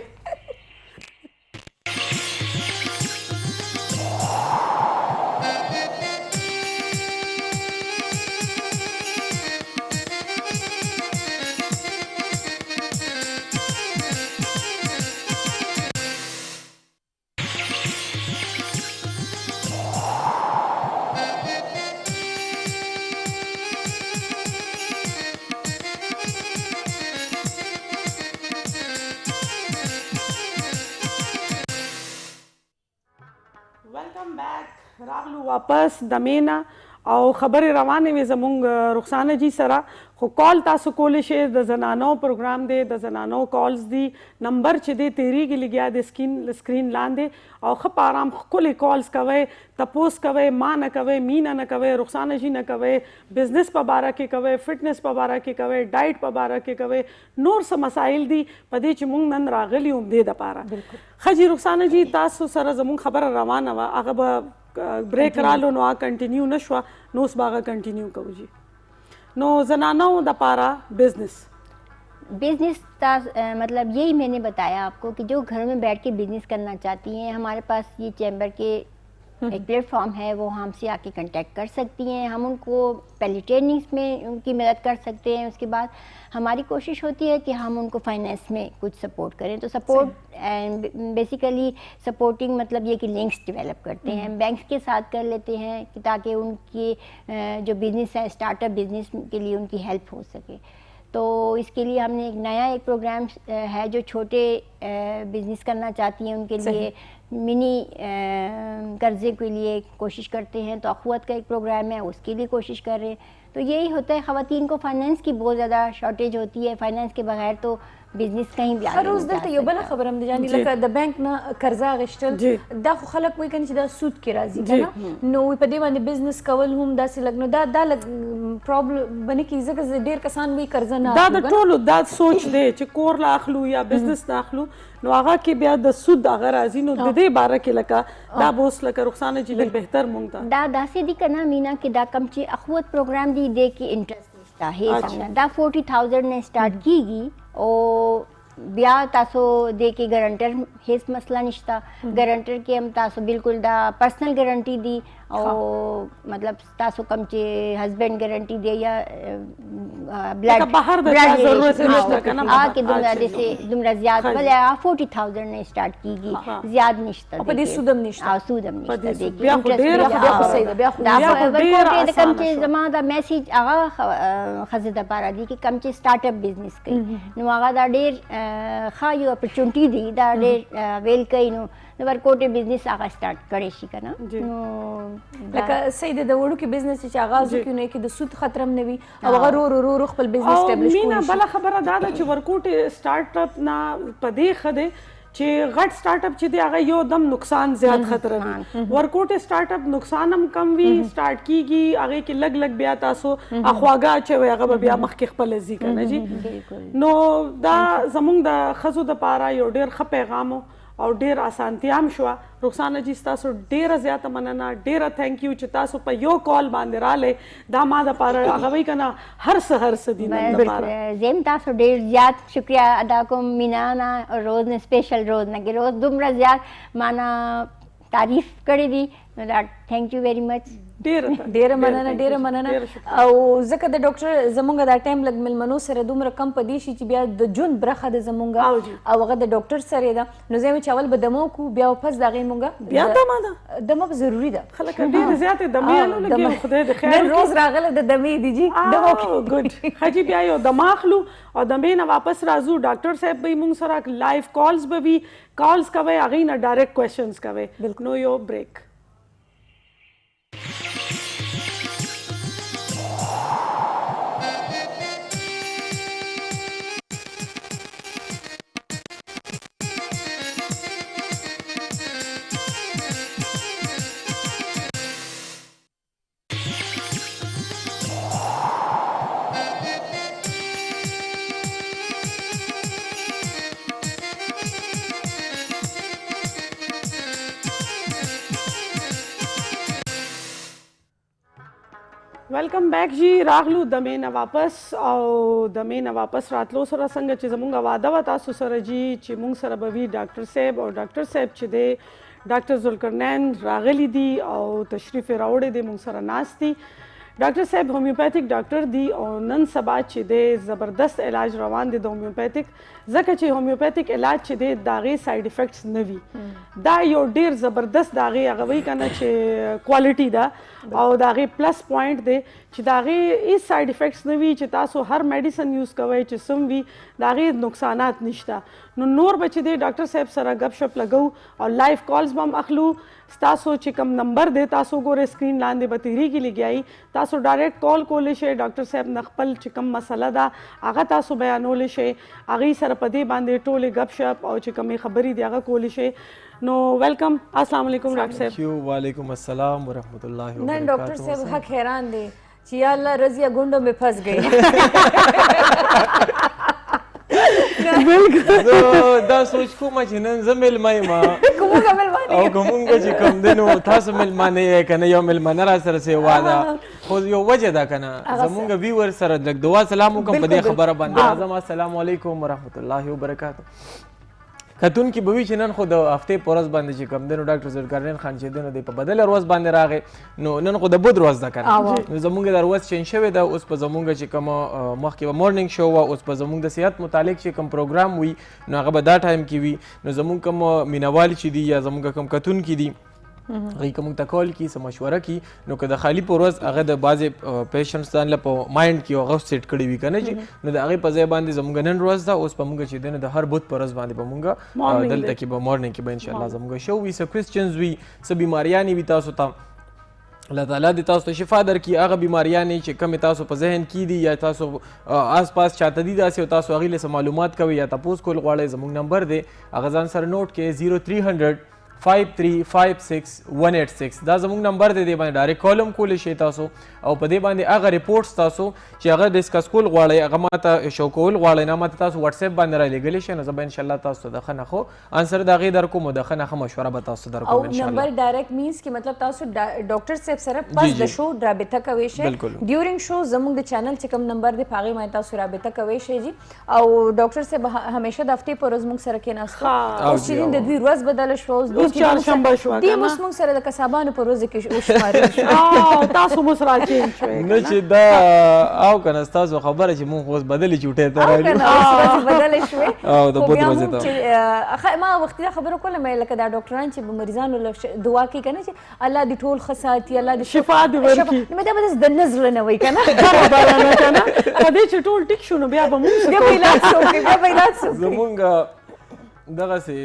C: वेलकम बैक रागलू वापस दमेना और खबर रवाने में जमुंग रुखसाना जी सरा खो कॉल तासु कोले शे द जनानो प्रोग्राम दे द जनानो कॉल्स दी नंबर च दे तेरी के लिया दे स्क्रीन लान दे और खप आराम कोले कॉल्स कवे तपोस कवे माँ न कवे मीना न कवे रुखसाना जी न कवे बिजनेस पर बारा के कवे फिटनेस पर बारा के कवे डाइट पर बारा के कवे नोर स मसाइल दी पदे च मुंग नन रागली उम्दे द पारा खजी रुखसाना जी तासु सरा जमुंग खबर रवाना वा अगब ब्रेक रालो नो कंटिन्यू नशवा नो उस बागा कंटिन्यू करू जी नो जनानाओं द पारा
D: बिजनेस का मतलब यही मैंने बताया आपको कि जो घर में बैठ के बिजनेस करना चाहती हैं, हमारे पास ये चैम्बर के एक प्लेटफॉर्म है, वो हमसे आके कांटेक्ट कर सकती हैं। हम उनको पहले ट्रेनिंग्स में उनकी मदद कर सकते हैं, उसके बाद हमारी कोशिश होती है कि हम उनको फाइनेंस में कुछ सपोर्ट करें। तो सपोर्ट एंड बेसिकली सपोर्टिंग मतलब ये कि लिंक्स डेवलप करते हैं, बैंक्स के साथ कर लेते हैं कि ताकि उनकी जो बिज़नेस है स्टार्टअप बिज़नेस के लिए उनकी हेल्प हो सके। तो इसके लिए हमने एक नया प्रोग्राम है जो छोटे बिज़नेस करना चाहती हैं उनके लिए मिनी कर्जे के लिए कोशिश करते हैं। तो अखुवत का एक प्रोग्राम है, उसके लिए कोशिश कर रहे हैं। तो यही होता है, ख़वातीन को फाइनेंस की बहुत ज़्यादा शॉर्टेज होती है, फाइनेंस के बगैर तो बिजनेस कहीं भी
A: हर रोज दलते यो बला खबर हम जानी लका द बैंक ना कर्जा गश्तल दा खो खलक वही कन दा सूद के राजी kana नो वी पदे बांधे बिजनेस कवल हम दा से लगनो दा प्रॉब्लम बने की जगह ढेर कसान भी कर्जा ना
C: दा टोलो दा सोच दे چې کور لا اخلو یا بزنس لا اخلو نو هغه کې بیا د سود هغه راځي نو د دې باره کې لکه دا بوس لکه رخصانه چې لږ بهتر مونږ ته
D: دا داسې دي کنه مینا کې دا کم چې اخوت پروګرام دی دې کې انټرست نشته هي څنګه دا 40000 ने स्टार्ट कीगी او بیا تاسو د کې ګارانټر هیڅ مسله نشته ګارانټر کې هم تاسو بالکل دا پرسنل ګارانټي دی او مطلب تاسو کم چې هسبند ګارانټي دی یا بلډ
C: بهر د ضرورت نشته کنه
D: کې دومره زیات بلې 40000 ने स्टार्ट کیږي زیات نشته
A: په دې سودم نشته
D: سودم نشته د
C: بیا خو ډیر
A: صحیح ده بیا خو
D: د کم چې زما دا میسج هغه خزه د پاره دی چې کم چې سٹارټ اپ بزنس کوي نو هغه دا ډیر خایو اپورچونټی دی دا ډېر ویل کوي نو د ورکوټ بزنس هغه سٹارټ کړی شي کنه نو
A: لکه صحیح ده د وړو کې بزنس چې آغاز وکړو نو کې د سود خطر هم نه وي او هغه رو خپل بزنس اسټابلیش کوي
C: مینا بل خبره دا ده چې ورکوټ سٹارټ اپ نه پدې خده چې غټ سٹارټ اپ چې دی هغه یو دم نقصان زیات خطر وي ورکوټ سٹارټ اپ نقصان هم کم وي سٹارټ کیږي هغه کې لګ لګ بیا تاسو اخواګه چې هغه بیا مخکې خپل ځي کنه جی نو دا زمونږ د خزو د پاره یو ډیر ښه پیغام او ډیر اسانتیا هم شو رخصانه جی تاسو ډیره زیاته مننه ډیره ثانک یو چې تاسو په یو کال باندې رااله دا ما د پاره هغه وی کنه هر څه دین د پاره
D: زم تاسو ډیر زیات شکریا ادا کوم مینا روز نه سپیشل روز نه کې روز دومره زیات معنا تعریف کړی دي نو دا ثانک یو ویری مچ
A: ډیره مننه او ځکه د ډاکټر زمونږ دا ټایم لګ ملمنو سره دومره کم پدې شي چې بیا د جون برخه د زمونږ او هغه د ډاکټر سره ده نو زه چاول به دمو کو بیا پس دغه مونږه
C: بیا دمه
A: ضروری ده
C: خلک ډیر زیات دمه نه لګي خدای د خیر
A: روز راغله د دمې دی جی دمو
C: ګډ خجی بیا یو دماغلو او دمې نه واپس راځو ډاکټر صاحب به مونږ سره لایو کالز به وی کالز کوي هغه نه ډایرکټ کوېسچنز کوي نو یو بریک ویلکم بیک جی راغلو د مینه واپس او د مینه واپس راتلو سره څنګه چې زمونږ واده و تاسو سره جی چې مونږ سره به وي ډاکټر صاحب او ډاکټر صاحب چې دی ډاکټر ذوالقرنین راغلی دي او تشریف راوړی دی مونږ سره ناست دي ډاکټر صاحب هومیوپیتھک ډاکټر دی او نن سبا چې دی زبردست علاج روان دی د هومیوپیتھک ځکه چې هومیوپیتھک علاج چې دی د هغې سایډ افیکټس نه وي دا یو ډیر زبردست د هغې هغه وایي که نه چې کوالټي ده او د هغې پلس پوینټ دی چې د هغې هېڅ سایډ افیکټس نه وي چې تاسو هر میډیسن یوز کوئ چې سم وي د هغې نقصانات نشته نو نور به چې دی ډاکټر صاحب سره ګپ شپ لګو او لایف کالز به هم اخلو ستاسو چې کوم نمبر دی تاسو ګورئ سکرین لاندې به تیریږي لګیایي تاسو ډایرکټ کال کولی شئ ډاکټر صاحب نه خپل چې کوم مسله ده هغه تاسو بیانولی شئ هغې سره په دې باندې ټولې ګپ شپ او چې کومې خبرې دي هغه کولی شئ نو ویلکم السلام علیکم ډاکټر صاحب
E: وعلیکم السلام ورحمۃ اللہ وبرکاتہ
A: نن ډاکټر صاحب حق حیران دی چې یا الله رضیہ گنڈوں میں پھنس گئی
C: بالکل
E: دا سوچ کوم چې نن زه میلمه یم
A: کومه ملمانه
E: او کومونګه چې کوم دی نو تاسو میلمانه یې که نه یو میلمانه را سره سیوا ده خو یو وجه ده که نه زمونږ ویور سره لږ دعا سلام وکړم په دې خبره باندې اعظم السلام علیکم ورحمت الله وبرکاتو کتونکي به وي چې نن خو د هفتې په ورځ باندې چې کوم دی نو ډاکټر ذوالقرنین خان چې دی نو دی په بدله ورځ باندې راغی نو نن خو د بود ورځ ده که نه نو زمونږ دا ورځ چینج شوې ده اوس په زمونږ چې کومه مخکې به مورنینګ شو وه اوس په زمونږ د صحت متعلق چې کوم پروګرام وي نو هغه به دا ټایم کې وي نو زمونږ کوم مینوال چې دي یا زمونږ کوم کتونکي دي هغوی که موږ ته کال کړي څه مشوره کړي نو که د خالي په ورځ هغه د بعضې پیشنټس ځان له په مایند کې هغه سیټ کړي وي که نه چې نو د هغې په ځای باندې زموږ نن ورځ ده اوس به موږ چې دی نو د هر بت په ورځ باندې به موږ دلته کې به مورنینګ کې به انشاءالله زموږ شو وي څه کوېسچنز وي څه بیماریانې وي تاسو ته الله تعالی دې تاسو ته شفا درکړي هغه بیماریانې چې کمې تاسو په ذهن کې دي یا تاسو آس پاس چاته دي داسې او تاسو هغې له څه معلومات کوئ یا تپوس کول غواړئ زموږ نمبر دی هغه ځان سره نوټ کړئ 0300 5356 دا زموږ نمبر دی باندې ډایرکټ کال هم کولی شئ تاسو او په دې باندې هغه ریپورټس تاسو چې هغه ډسکس کول غواړئ هغه ماته شو کول غواړئ نه ماته تاسو واتساپ باندې رالیږلی شئ نو زه به انشاءالله تاسو ته د ښه نښو انسر د هغې درکوم او د ښه نښه مشوره به تاسو درکوم
A: او نمبر ډایرکټ مینس کې مطلب تاسو ډاکټر صاحب سره پس د شو رابطه کوئ شئ ډیورینګ شو زموږ د چینل چې کوم نمبر دی په هغې باندې تاسو رابطه کوئ شئ جي او ډاکټر صاحب همیشه د هفتې په ورځ موږ سره کېناستو اوس چې د دوی ورځ بدله شوه
C: اوس چهارشنبه شوه
A: دې اوس موږ سره د کسابانو په ورځو کې وشمارل شو
C: تاسو مو سره چینج شوئ
E: نه چې دا او که نه ستاسو خبره چې مونږ اوس بدلې چوټۍ ته راغلو
A: بدلې شوې
E: او د بود ورځې ته
A: ما وختي دا خبره کوله مې لکه دا ډاکټران چې به مریضانو له دعا کوي که نه چې الله دې ټول ښه ساتي الله دې
C: شفا دې ورکړي
A: نو دا به داسې د نزله نه وایي که نه
C: برابره که نه په دې چې ټول ټیک شو نو بیا به مونږ
A: بیا به علاج وکړي بیا به علاج وکړي
E: زمونږ دغسې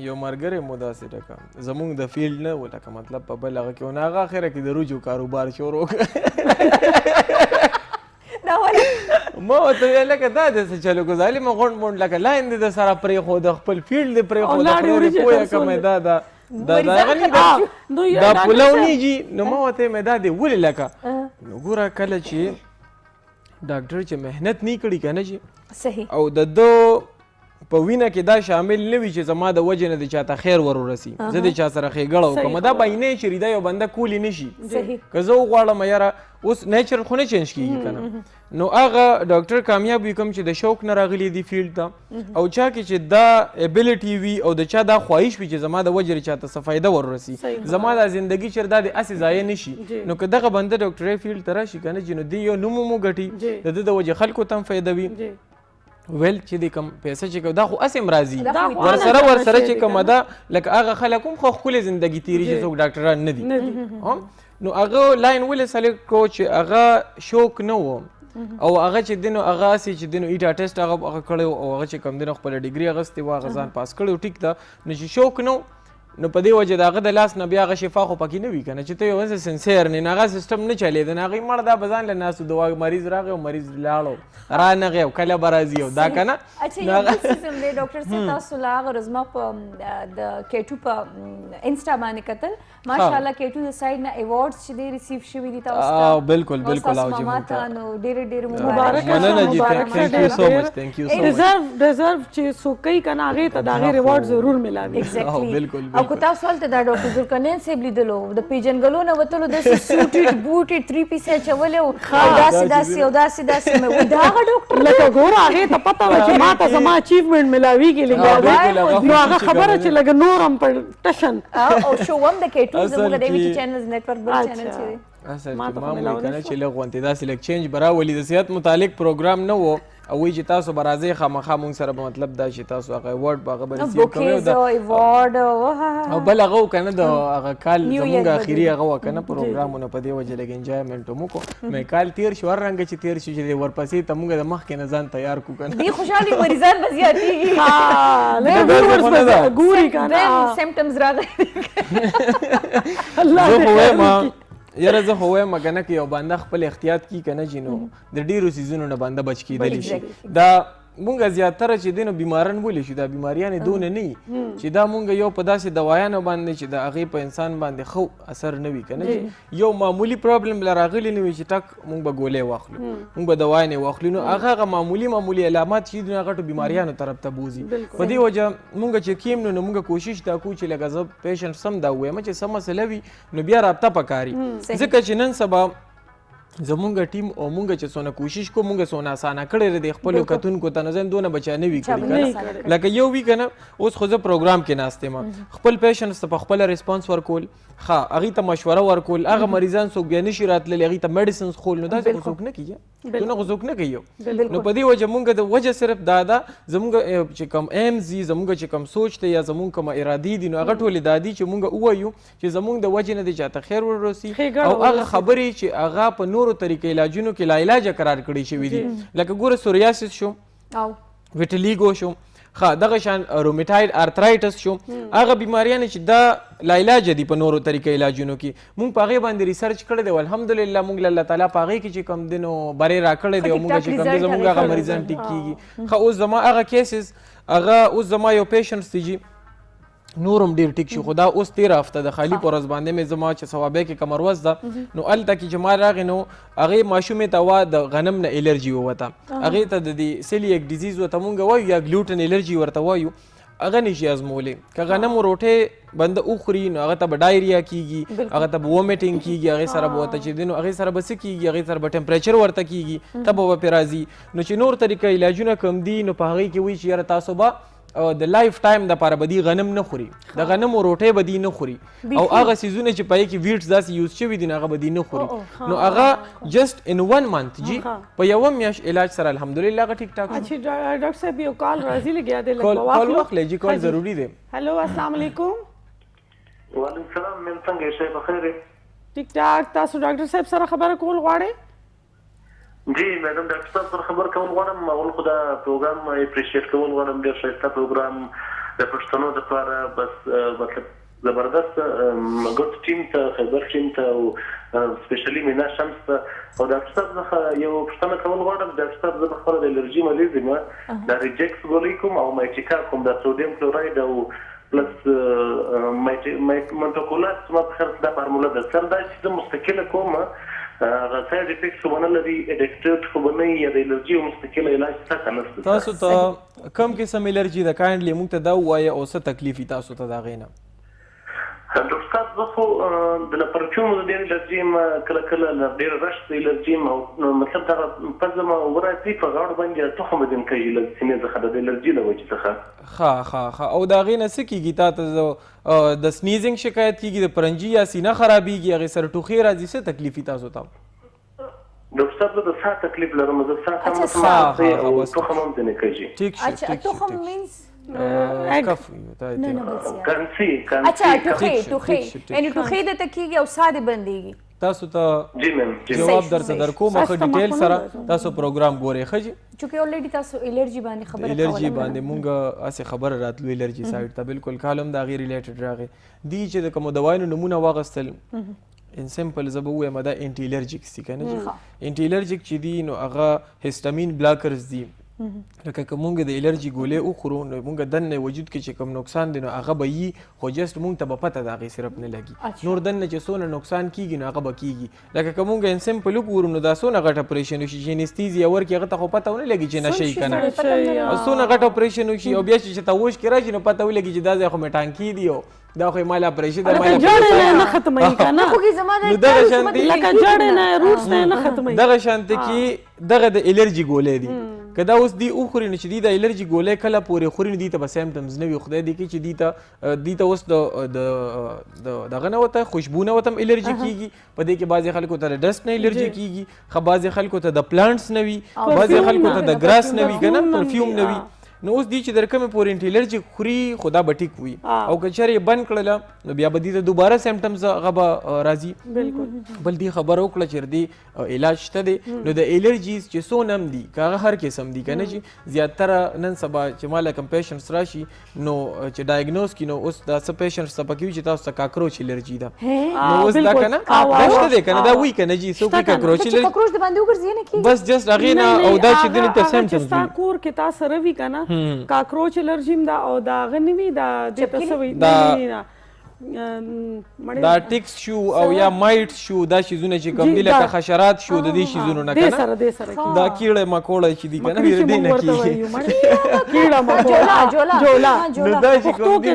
E: یو ملګری مو داسې ټکه زمونږ د فیلډ نه و لکه مطلب په بل هغه کې و نو هغه اخره کې د روجو کاروبار شروع کړ ما ورته ویل لکه دا داسې چلو ګزاري مې غونډ مونډ لکه لاین دې د سره پرېښود خپل فیلډ دې پرېښود خدای دې پوهه کړمه دا پلونیږي نو ما ورته ویم دا دې ولې لکه نو ګوره کله چې ډاکټر چې محنت نه کړي که نه چې
A: صحیح
E: او د ده په وینه کې دا شامل نه وي چې زما د وجې نه د چاته خیر ور ورسي زه د چا سره ښېګړه وکړم دا بینه چې دا یو بنده کولی نه شي که زه وغواړم یاره اوس نیچر خو نه چینج کېږي که نه نو هغه ډاکټر کامیاب وي کوم چې د شوق نه راغلی دي فیلډ ته او چا کې چې دا ایبیلیټي وي او د چا دا خواهش وي چې زما د وجې چاته څه فایده ور ورسي زما دا زندګي چېر دا د هسې ضایع نه شي نو که دغه بنده ډاکټرۍ فیلډ ته راشي که نه چې نو دې یو نوم مو ګټي د ده د وجې خلکو ته هم فایده وي ویل چې د کوم پیسه چې دا خو اسې هم راځي ورسره چې کومه ده لکه هغه خلک هم خو ښکلې زندګي تېري چې څوک ډاکټران نه دي نو هغه لاین ولې سلیکټ کړو چې هغه شوق نه و او هغه چې دی نو هغه هسې چې دی نو ایټا ټیسټ هغه کړی او هغه چې کوم دی نو خپله ډیګري اخیستې وه هغه ځان پاس کړی و ټیک ده نو چې شوق نه نو په دې وجه د هغه د لاس نه بیا هغه شفا خو پکې نه وي که نه چې ته یو هسې سنسیر نه هغه سیسټم نه چلېده نو هغې مړ دا به ځان له ناستو دوا مریض راغی او مریض لاړو رانغی او کله به راځي او دا که نه
A: اچھا یو بل سیستم دی ډاکټر صاحب تاسو له هغه ورځ ما په د کیټو په انسټا باندې کتل ماشاءالله کیټو د سایډ نه ایوارډز چې دی ریسیو شوي دي تاسو ته
E: بالکل بالکل
A: او چې ماته نو ډېرې ډېرې
C: مبارک
E: مننه جی تھینک یو سو مچ تھینک یو سو مچ
C: ډیزرو چې څوک کوي که نه هغې ته د هغې ریوارډ ضرور ملاوي
A: ایگزیکټلی او که تاسو هلته دا ډاکټر ذوالقرنین صاحب لیدلو د پیژنګلو نه وتلو داسې سوټډ بوټډ 3 پیس اچولی او داسې داسې او داسې داسې مې وایي دا هغه ډاکټر
C: لکه ګوره هغې ته پته وه چې ما ته زما اچیومنټ ملاویږي لږ نو هغه خبره چې لږ نور هم په ټشن
A: او شو هم د کیټو زموږ د ویټي چینلز نیټورک بل چینل چې دی
E: اصل کې ما مې کنه چې لږ غونتې داسې لږ چینج به راولي د صحت متعلق پروګرام نه و او وایي چې تاسو به راځئ خامخا مونږ سره به مطلب دا چې تاسو هغه ایوارډ به هغه به ریسیو کوئ او بل هغه و که نه د هغه کال زمونږ اخري هغه وه که نه پروګرامونه په دې وجه لږ انجوایمنټ هم وکړو مې کال تېر شو هر رنګه چې تېر شو چې ورپسې ته مونږ د مخکې نه ځان تیار کړو که نه
A: دې خوشحالي مریضان به زیاتېږي
C: ګوري که نه
A: سمپټمز راغلي
E: زه خو وایم یاره زه خو وایم که نه که یو بنده خپل احتیاط کي که نه چې نو د ډېرو څیزونو نه بنده بچ کېدلی شي دا مونږ زیاتره چې دی نو بیماران بولی شو دا بیماریانې دونه نه وي چې دا مونږ یو په داسې دوایانو باندې چې د هغې په انسان باندې ښه اثر نه وي که نه چې یو معمولي پرابلم له راغلی نه وي چې ټک مونږ به ګولۍ واخلو مونږ به دوایانې واخلو نو هغه معمولي علامات چې دي نو هغه ټو بیماریانو طرف ته بوځي په دې وجه مونږ چې کیم نو مونږ کوشش دا کوو چې لکه زه پیشنټ سم دا ووایم چې څه مسله وي نو بیا رابطه پکاري ځکه چې نن سبا زمونږ ټیم او مونږ چې څونه کوشش کوو مونږ څونه اسانه کړی دی خپلو کتونکو ته نو زه دونه بچا نه وي کړي که نه لکه یو وي که نه اوس خو زه پروګرام کې ناست یم خپل پیشنټس ته په خپله ریسپانس ورکول ښه هغې ته مشوره ورکول هغه مریضان څوک بیا نشي راتللی هغې ته میډیسنز خول نو داسې خو څوک نه کېږي دونه خو څوک نه کوي نو په دې وجه مونږ د وجه صرف دا ده زمونږ چې کوم ایمز دي زمونږ چې کوم سوچ دی یا زمونږ کومه ارادې دي نو هغه ټولې دا دي چې مونږ ووایو چې زمونږ د وجې نه دی چاته خیر ورسي او هغه خبرې چې هغه په نورو طریقې علاجونو کې لا علاجه قرار کړي شوي دي لکه ګوره سوریاسس شو ویټلیګو شو ښه دغه شان رومیټاید آرترایټس شو هغه بیماریانې چې دا لا علاجه دي په نورو طریقې علاجونو کې مونږ په هغې باندې ریسرچ کړی دی او الحمدلله مونږ له الله تعالی په هغې کې چې کوم دی نو بری راکړی دی او مونږ چې کوم دی زمونږ هغه مریضان ټیک کېږي ښه اوس زما هغه کیسز هغه اوس زما یو پیشنټس دی جي نورم ډیر ټیک شو خو دا اوس 13 هفته د خالي په ورځ باندې مې زما چې ثوابه کې کمر ورځ ده نو هلته کې چې ما راغې نو هغې ماشومې ته وا د غنم نه الرجي ووته هغې ته د دې سیلیک ډیزیز ورته مونږ وایو یا ګلوټن الرجي ورته وایو هغه نشي ازمولی که غنم روټۍ بنده وخوري نو هغه ته به ډایریا کیږي هغه ته به وومیټینګ کیږي هغې سره به ورته چې دی نو هغې سره به څه کیږي هغې سره به ټمپریچر ورته کیږي تبه به پرې راځي نو چې نور طریقه علاجونه کم دي نو په هغې کې وایي چې یاره تاسو به د لایف ټایم دپاره به دي غنم نه خوري د غنمو روټۍ به دي نه خوري او هغه څیزونه چې په کې ویټس داسې یوز شوي دي نو هغه به دي نه خوري نو هغه جسټ ان 1 منث جی په یوه میاشت علاج سره الحمدلله هغه ټیک ټاک
C: اچھا ډاکټر صاحب یو کال راځي لګیا دی
E: کال واخلئ جی کال ضروري دی
C: هلو السلام علیکم
F: وعلیکم السلام میم څنګه یې شی بخیر
C: ټیک ټاک تاسو ډاکټر صاحب سره خبره کول غواړئ
F: جی میډم ډاکټر صاحب سره خبر کول غواړم اول خو دا پروګرام اپریشیټ کول غواړم ډېر ښایسته پروګرام د پښتنو دپاره بس مطلب زبردست ګډ ټیم ته خیبر ټیم ته او سپیشلي مینا شمس ته او ډاکټر صاحب څخه یو پوښتنه کول غواړم ډاکټر صاحب زه خپله د الرجي مریض یم دا ریجکس ګولۍ کوم او مایټیکا کوم دا سوډیم کلوراید او پلس منټوکولات زما په خیر دا فارموله ده سر دا چې زه مستقله کوم هغه ساید افیکټس خو به نه لري اډکټډ خو به نه وي یا د الرجي مستقل علاج شته نشته
E: تاسو ته کم قسم الرجي ده کاینډلی موږ ته دا ووایه او څه تکلیف وي تاسو ته د هغې نه
F: ډاکټر صاحب زه خو د پرفیوم د ډېر الرجي یم کله کله ډېر رش د الرجي یم او مطلب دغه پزه مې وراسي په غاړو باندې تخم دې کوي له سینې څخه د الرجي له وجې څخه
E: ښه او د هغې نه څه کېږي تا ته د سنیزنګ شکایت کېږي د پرنجي یا سینه خرابېږي هغې سره ټوخې راځي څه تکلیف وي تاسو ته
F: ډاکټر صاحب زه د ساه تکلیف لرم زه ساه هم او تخم هم ځینې کوي
E: ټیک
A: اچھا تخم مینس
E: کف
F: کانسي
A: اچھا ټوخې یعنی ټوخې درته کېږي او ساه دې بندېږي
E: تاسو ته
F: جی میم
E: جواب درته درکوم ښه ډیټیل سره تاسو پروګرام ګورئ ښه جي
A: چونکې الریډي تاسو الرجي باندې خبره کوله
E: الرجي باندې مونږ هسې خبره راتلو الرجي سایډ ته بالکل کال هم د هغې ریلیټډ راغی دي چې د کومو دوایانو نمونه واغستل ان سمپل زه به ووایم دا انټي الرجیکس دي که نه انټي الرجیک چې دي نو هغه هسټامین بلاکرز دي لکه که مونږ د الرجي ګولۍ وخورو نو مونږ دننه وجود کې چې کوم نقصان دی نو هغه به وي خو جسټ مونږ ته به پته د هغې صرف نه لګي نور دننه چې څونه نقصان کېږي نو هغه به کېږي لکه که مونږ ان سمپل وګورو نو دا څونه غټ اپریشن وشي چې انستیزیا ورکړي هغه ته خو پته ونه لګي چې نشه یي که نه څونه غټ اپریشن وشي او بیا چې ته وش کې راشي نو پته ولګي چې دا ځای خو مې ټانکي دي او دا خو یې مال اپریشن د مال
C: نه ختموي که نه
E: دغه شانتې
C: لکه جړې نه روټس نه ختموي
E: دغه شانتې کې دغه د الرجي ګولۍ دي که دا اوس دی وخوري نو چې دوی د الرجي ګولۍ کله پورې خوري نو دوی ته به سیمټمز نه وي خدای دې کړي چې دوی ته اوس دغه نه ورته خوشبو نه ورته هم الرجي کېږي په دې کې بعضې خلکو ته د ډسټ نه الرجي کېږي ښه بعضې خلکو ته د پلانټس نه وي بعضې خلکو ته د ګراس نه وي که نه پرفیوم نه وي نو اوس دی چې در کومې پورې انټیلرجي خوري خو دا به ټیک وي او که چېرې یې بند کړله نو بیا به دې ته دوباره سیمټمز هغه به راځي
C: بالکل
E: بل دې خبره وکړه چې دې علاج شته دی نو د الرجیز چې څو نم دي که هغه هر قسم دي که نه چې زیاتره نن سبا چې ما لکه پیشنټس راشي نو چې ډایګنوز کړي نو اوس دا څه پیشنټس ته پکې وي چې تاسو ته کاکروچ الرجي ده نو اوس دا که نه دا شته دی که نه دا وایي که نه جي څوک یې کاکروچ
A: چې کاکروچ د باندې وګرځي نه کېږي
E: بس جسټ هغې نه او دا چې دنې ته سیمټمز
C: ستا کور کې تا سره وي که نه کاکروچ الرجي هم ده او د هغه نه وي دا دې ته څه وایي
E: دا ټیکس شو او یا مایټ شو دا شیزونه چې کوم دي لکه حشرات شو د دې شیزونو نه که نه دا کیړه مکوړه چې دي که نه دې نه کېږي
C: کیړه مکوړه جولا
E: نو دا چې کوم دي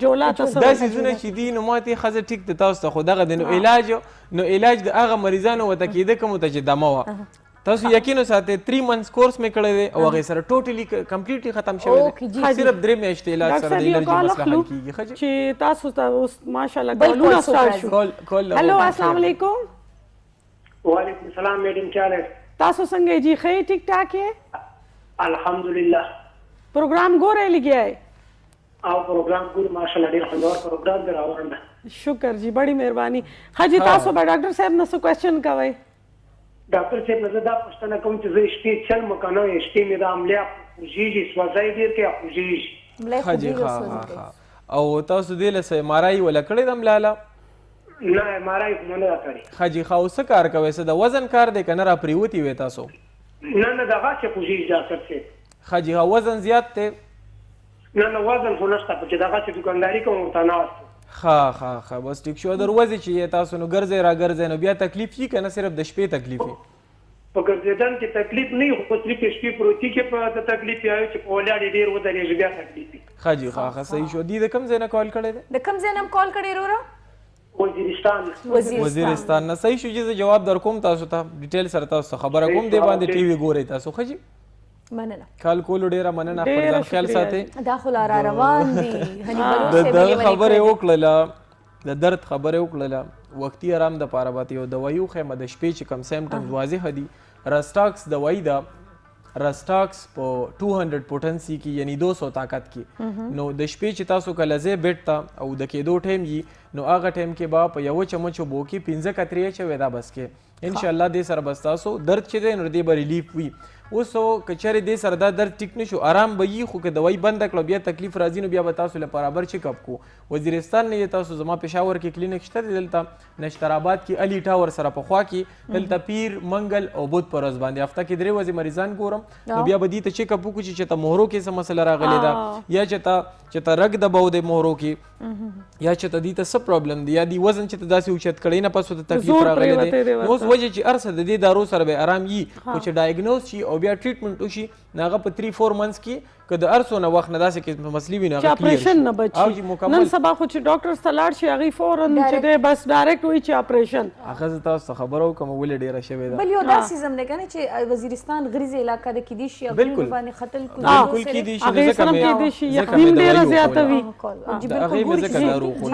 C: جولا
E: دا سیزونه چې دي نو ماته ښځه ټیک د تاسو ته خو دغه دی نو علاج د هغه مریضانو ورته کېده کومو ته چې دمه وه تاسو یقین وساتئ 3 months کورس مې کړی دی او هغې سره ټوټلي کمپلیټلی ختم شوی دی صرف 3 میاشتې علاج سره د الرجي مسله حل کېږي ښه جي
C: چې تاسو ته اوس ماشاءالله کالونه سټارټ شو هلو السلام علیکم
G: وعلیکم السلام میډم کیا ہے
C: تاسو څنګه جی ښه ټیک ټاک یې
G: الحمدلله
C: پروګرام ګورئ لګیا یې
G: او پروګرام ګور ماشاءالله ډیر خوندور پروګرام دی روان ده
C: شکر جی بڑی مهرباني ښه جی تاسو به ډاکټر صاحب نه څه کوېسچن کوئ
G: ډاکټر صاحب زه دا پوښتنه کوم چې زه شپې چل مو که نه شپې مې د عملیه خوږېږي سوځی ډېر کوي خوږېږي
E: ښه جي ښه او تاسو دې له څه ایم آر آی ولا کړې ده ملاله
G: نه ایم آر آی خو نه ده کړې
E: ښه جي ښه او څه کار کوئ څه د وزن کار دی که نه را پرېوتي وې تاسو
G: نه دغه چې خوږېږي ډاکټر صاحب
E: ښه جي ښه وزن زیات دی
G: نه وزن خو نشته چې دغه چې دکانداري کوم ورته ناست
E: ښه بس ټیک شو دروازې چې تاسو نو ګرځئ را ګرځئ نو بیا تکلیف وي که نه صرف د شپې تکلیف وي
G: په ګرځېدن کې تکلیف نه وي خو په صرف شپې پروتي کې په تکلیف وي چې په ولاړې ډېر ودرېږي بیا تکلیف وي
E: ښه جي ښه صحیح شو دي د کوم ځای نه کال کړی دی
A: د کوم ځای نه هم کال کړی وروره
E: وزیرستان نه صحیح شو چې زه جواب در کوم تاسو ته ډیټیل سره تاسو ته خبره کوم دی باندې ټي وي ګورئ تاسو ښه جي
A: مننه
E: کال کولو ډیره مننه خپل ځان خیال ساتئ
A: دا خو لا را روان دي
E: د دغه خبرې وکړله د درد خبرې وکړله وختي آرام دپاره به یو دوایي وښیم د شپې چې کوم سیمټمز واضحه دي رسټاکس دوايي ده رسټاکس په 200 پوټنسي کې یعنی 200 طاقت کې نو د شپې چې تاسو کله ځئ بیډ ته او د کېدو ټایم یي نو هغه ټایم کې به په یوه چمچو بو کې 15 قطرې اچوئ دا بس کې انشاءالله دې سره بس تاسو درد چې دی نو دې به ریلیف وي اوس که چېرې دې سره دا درد ټیک نه شو آرام به وي خو که دوايي بنده کړه بیا تکلیف راځي نو بیا به تاسو له برابر چیک اپ کو وزیرستان نه تاسو زما پېښور کې کلینیک شته دی دلته نشترآباد کې علي ټاور سره په خوا کې دلته پیر منګل او بود پر ورځ باندې هفته کې 3 ورځې مریضان ګورم نو بیا به دې ته چیک اپ وکړو چې ته مهرو کې څه مسله راغلې ده یا چې ته رګ دباو دی مهرو کې یا چې ته دې ته څه پرابلم دی یا دې وزن چې ته داسې اوچت کړی نه پس ته تکلیف راغلی دی نو اوس وجه چې هر څه د دې دارو سره به آرام وي خو چې ډایګنوز شي او بیا ټریټمنټ وشي نو هغه په 3-4 months کې که د هر څونه وخت نه داسې کې مسلې وي نو هغه
C: اپریشن نه بچي نن سبا خو چې ډاکټر ته لاړ شي هغې فوراً چې دی بس ډایرکټ وایي چې اپریشن
E: هغه زه تاسو ته خبره وکړم ولې ډېره شوې ده
A: بل یو داسې زم دی که نه چې وزیرستان غریزه علاقه ده کیدای شي
E: بالکل
A: باندې ختل
E: بالکل کیدای شي
C: هغې سره هم کیدای شي یخني هم ډېره زیاته وي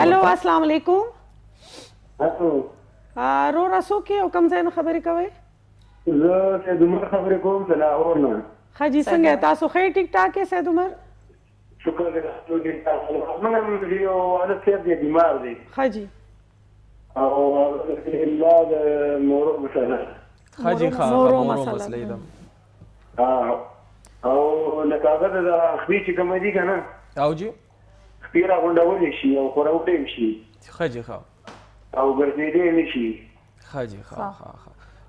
C: هلو السلام علیکم رورا څوک یې او کوم ځای نه خبرې کوئ
G: زه سید عمر خبرې کوم د لاهور نه
C: ښه جي څنګه تاسو ښه ټیک ټاک یې سید عمر
G: شکر دی موږ هم یو عادت صاحب دی بیمار دی
C: ښه جي
G: او الله د مورو مسله
E: ښه جي ښه مورو مسله یې ده
G: او لکه هغه د خپې چې کومه دي که نه
E: او جي
G: خپې راغونډولی شي او خوراوټی هم شي
E: ښه جي ښه
G: او ګرځېدی نه شي
E: ښه جي ښه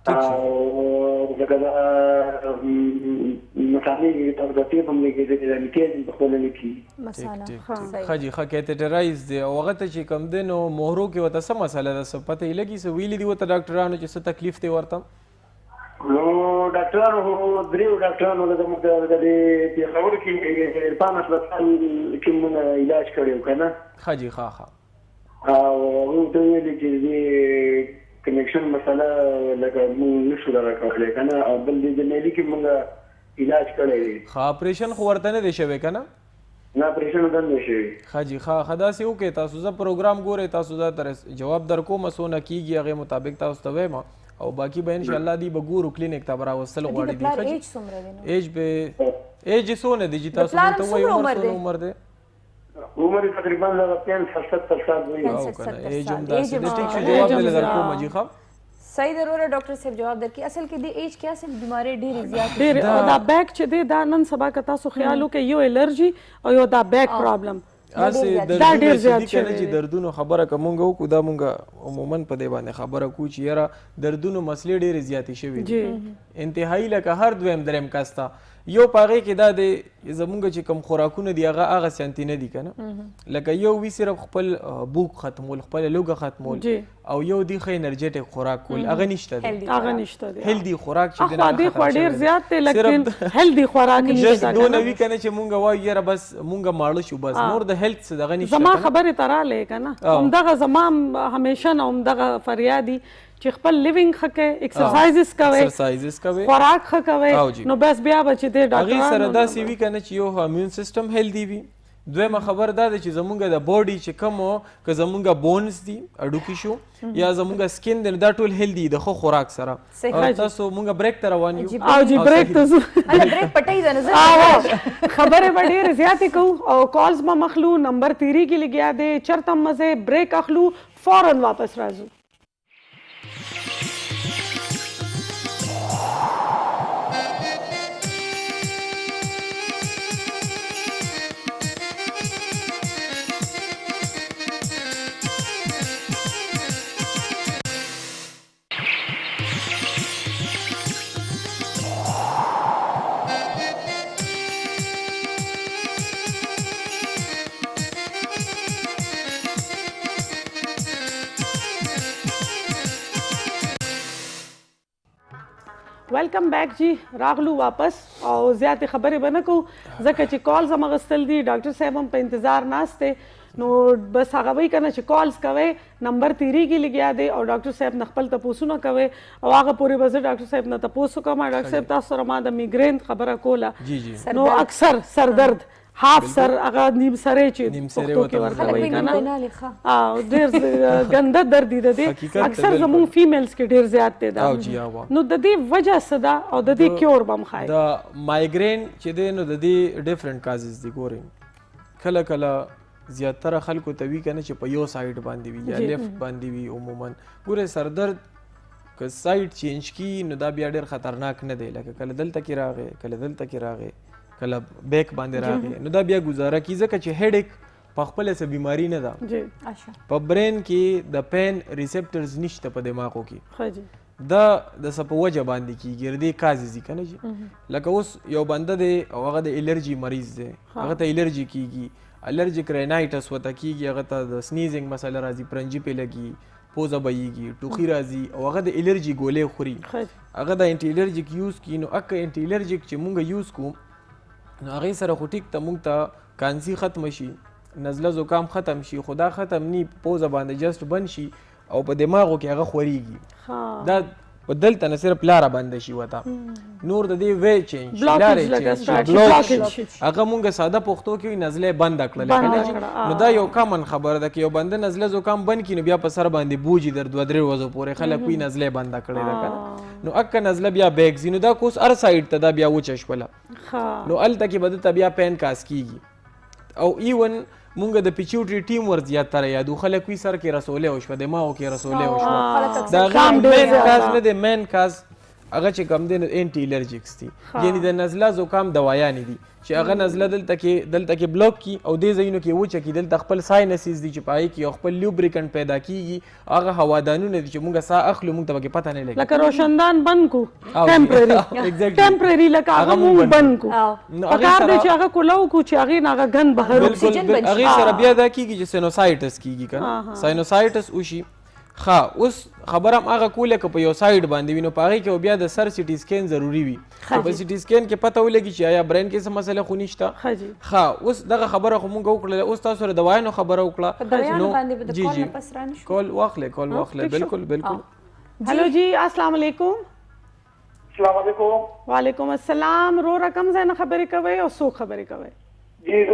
G: او لکه دا مصانې تغذیې هم لګېدلې ده لیکېز په خپله لیکي
E: ښه جي ښه کیتیټرایز دی او هغه ته چې کوم دی نو مهرو کې ورته څه مسله ده څه پته یې لګي څه ویلي دي ورته ډاکټرانو چې څه تکلیف دی ورته
G: نو ډاکټرانو دریو ډاکټرانو د پېښور کې عرفان هسپتال کې مونږ علاج کړی و که نه
E: ښه جي ښه
G: او هغوی ته ویلي چې دې کنیکشن مسله لکه مونږ نشو دغه کولی که نه او بل دې جنرالي کې مونږ علاج کړی دی
E: ښه اپریشن خو ورته نه دی شوی که نه
G: نه اپریشن ورته نه دی شوی
E: ښه جي ښه داسې وکړئ تاسو زه پروګرام ګورئ تاسو زه جواب در کوم څونه کېږي هغې مطابق تاسو ته وایم او باقي به انشاءالله دی به ګورو کلینیک ته به راوستل غواړي دي ایج به ایج یې څونه دی چې تاسو
A: پلار
E: ته
A: هم
E: وایي
A: څومره
E: عمر
A: عمر دی؟
E: څونه عمر دی؟
G: عمر یې تقریبا 65-70 سال وي.
E: او
A: 65
E: کنه
A: سال.
E: ایج هم
A: ایج
E: داسې
A: هم
E: دی. ټیک شو،
A: ښه.
E: جواب
C: ایج هم
E: دې درکوم
C: ښه.
E: جی ښه.
A: صحیح ضروره ډاکټر صاحب جواب درکړي. اصل کې د ایج کې اصل بیماری ډېرې زیاتې
C: ډېر او دا بیک چې دی دا نن سبا که تاسو خیال وکړئ یو الرجي او یو دا بیک پرابلم
E: اسې
C: دا
E: دردونه
C: ډېر
E: چې
C: زیات
E: دي کنه
C: شوی
E: چې
C: دی.
E: دردونو خبره که مونږ وکړو دا مونږ عموما په دې باندې خبره کوو چې یاره دردونو مسلې ډېرې زیاتې شوي دي انتهایی لکه هر دویم دریم کس ته یو په هغې کې دا دی زمونږ چې کوم خوراکونه دي هغه هغسې انتي نه دي که نه لکه یو وي صرف خپل بوک ختمول خپله لوږه ختمول او یو دی ښه انرجیټک خوراک کول هغه نشته دی
C: هغه نشته دی
E: هیلدي خوراک چې دی
C: اخوا دې خوا ډېر زیات دی لیکن هیلدي خوراک
E: جست
C: نشته
E: دونه وي که نه چې مونږ وایو یاره بس مونږ ماړه شو بس نور د هیلت څه دغه نشته
C: زما خبرې ته راغلی که نه همدغه زما همیشه نه همدغه فریادي چې خپل لیوینګ ښه کوئ
E: ایکسرسایزز کوئ
C: خوراک ښه کوئ نو بس بیا به چې دی
E: هغې سره
C: ډاکټرانو
E: داسې وي که نه چې یو امیون سیسټم هیلدي وي دویمه خبر دا ده چې زمونږ د باډي چې کوم که زمونږ بونز دي اډوکي شو یا زمونږ سکین دی دا ټول هیلدي د ښه خوراک سره تاسو مونږ بریک ته روان یو
C: او جی بریک ته ځو
A: هله بریک پټۍ ده نظر
C: خبرې به ډېرې زیاتې کوو او کالز به مخلو نمبر تیریږي لګیا دی چرته مزه بریک اخلو فوراً واپس راځو ویلکم بیک جی راغلو واپس او زیاتې خبرې به نه کوو ځکه چې کالز هم اخیستل دي ډاکټر صاحب هم په انتظار ناست دی نو بس هغه وایي که نه چې کالز کوئ نمبر تیریږي لګیا دی او ډاکټر صاحب نه خپل تپوسونه کوئ او هغه پورې به زه ډاکټر صاحب نه تپوس وکړم ډاکټر صاحب تاسو سره ما د میګرین خبره کوله نو اکثر سردرد هاف سر هغه نیم سری چې پښتو کې ورته وایي که نه او ډېر ګنده درد دی د دې اکثر زموږ فیمیلز کې ډېر زیات دی دا نو د دې وجه څه ده او د دې کیور به هم ښایي
E: د مایګرین چې دی نو د دې ډفرنټ کازز دي ګورئ کله کله زیاتره خلکو ته وي که نه چې په یو سایډ باندې وي یا لیفټ باندې وي عموما ګورئ سردرد که سایډ چینج کی نو دا بیا ډېر خطرناک نه دی لکه کله دلته کې راغی کله دلته کې راغی کله بیک باندې راغی نو دا بیا گزاره کی ځکه چې هیډیک په خپله څه بیماري نه ده په برین کې د پین ریسپټرز نشته په دماغو کې دا د څه په وجه باندې کېږي د دې کازې دي که نه جي لکه اوس یو بنده دی او هغه د الرجي مریض دی هغه ته الرجي کېږي الرجیک رینایټس ورته کېږي هغه ته د سنیزنګ مسله راځي پرنجي پې لګي پوزه بهیږي ټوخي راځي او هغه د الرجي ګولې خوري هغه د انټي الرجیک یوز کړي نو اکه انټي الرجیک چې مونږ یوز کوو نو هغې سره خو ټیک ته مونږ ته کانسي ختمه شي نزله زکام ختم شي خو دا ختم نی پوزه باندې جست بند شي او په دماغو کې هغه خورېږي دا په دلته نه صرف لاره بنده شي ورته نور د دې وی چینج لارې هغه مونږ ساده پښتو کې نزله بنده کړله نو دا یو کامن خبره ده چې یو بنده نزله زکام بند کړي نو بیا په سر باندې بوجي در 2-3 ورځو پورې خلک وي نزله بنده کړې ده که نو اکه نزله بیا بیک ځي نو دا کوس هر سایډ ته دا بیا وچه شوله نو هلته کې به دلته بیا پین کاس کېږي او ایون مونږ د پیچوټري ټیم ور زیاتره یادو خلک وي سر کې رسولې وشوه دماغو کې رسولې وشوه د هغې مین کاز نه دی مین کاز هغه چې کوم دی انټي الرجیکس دي یعنې د نزله زکام دوايانې دي چې هغه نزله دلته کې بلوک کی او دې ځایونو کې وچه کی دلته خپل ساینسز دي چې پای کې خپل لیوبریکنټ پیدا کیږي هغه هوادانونه دي چې مونږ ساه اخلو مونږ ته پکې پته نه لګي
C: لکه روشندان بند کو ټمپرری لکه هغه مونږ بند کو پکار دی چې هغه کولاو کو چې هغه نه هغه ګن بهر
E: هغه سره بیا دا کیږي چې سینوسایټس کیږي کنه سینوسایټس وشي ښه اوس خبره هم هغه کوله که په یو سایډ باندې وي نو په هغې کې بیا د سر سټي سکین ضروري وي په سټي سکین کې پته ولګي چې آیا برین کې څه مسله خو نشته ښه اوس دغه خبره خو مونږ وکړله اوس تاسو سره دوايانو خبره وکړه جی جی کال واخلئ بالکل
C: هلو جی السلام علیکم
G: السلام علیکم
C: وعلیکم السلام رو رقم ځای نه خبرې کوئ او څوک خبرې کوئ
G: جی زه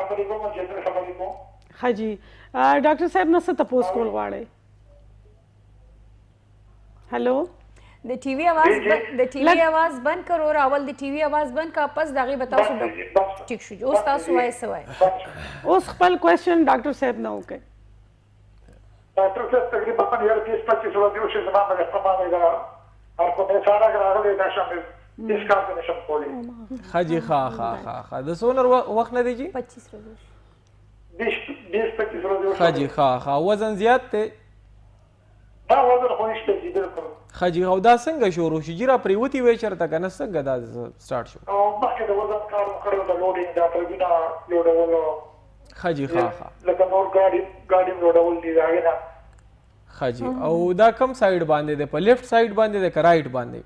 G: خبرې کوم جنرال خبرې کوم
C: ښه جی ډاکټر صاحب نه څه تپوس کول غواړئ هلو
A: د ټي وي आवाज بند کړو اور اول د ټي وي आवाज بند کا پس داغي بتاو سو ٹھیک شو اوس تاسو وای سوای
C: اوس خپل کوېسچن ډاکټر صاحب نه وکړي
H: ډاکټر صاحب تقریبا 20-25 ورځې وشي زما په استعمال دا هر کومه سارا غراغله دا شامل هیڅ کار نه شم کولی
E: خاجي ها د سونر وخت نه دی جی
A: 25 ورځې
H: 20-25 ورځې
E: خاجي ها وزن زیات ته
H: دا وزن خو نشته چې بالکل
E: خاجي او دا څنګه شروع شي جرا پریوتی وی چرته کنه څنګه دا سٹارټ شو
H: او مخکې د وزن کار کړو د لوډینګ دا پرګینا لوډولو
E: خاجي ها
H: لکه نور ګاډي لوډول دي دا نه
E: خاجي او دا کم سایډ باندې ده په لیفت سایډ باندې ده که رائټ باندې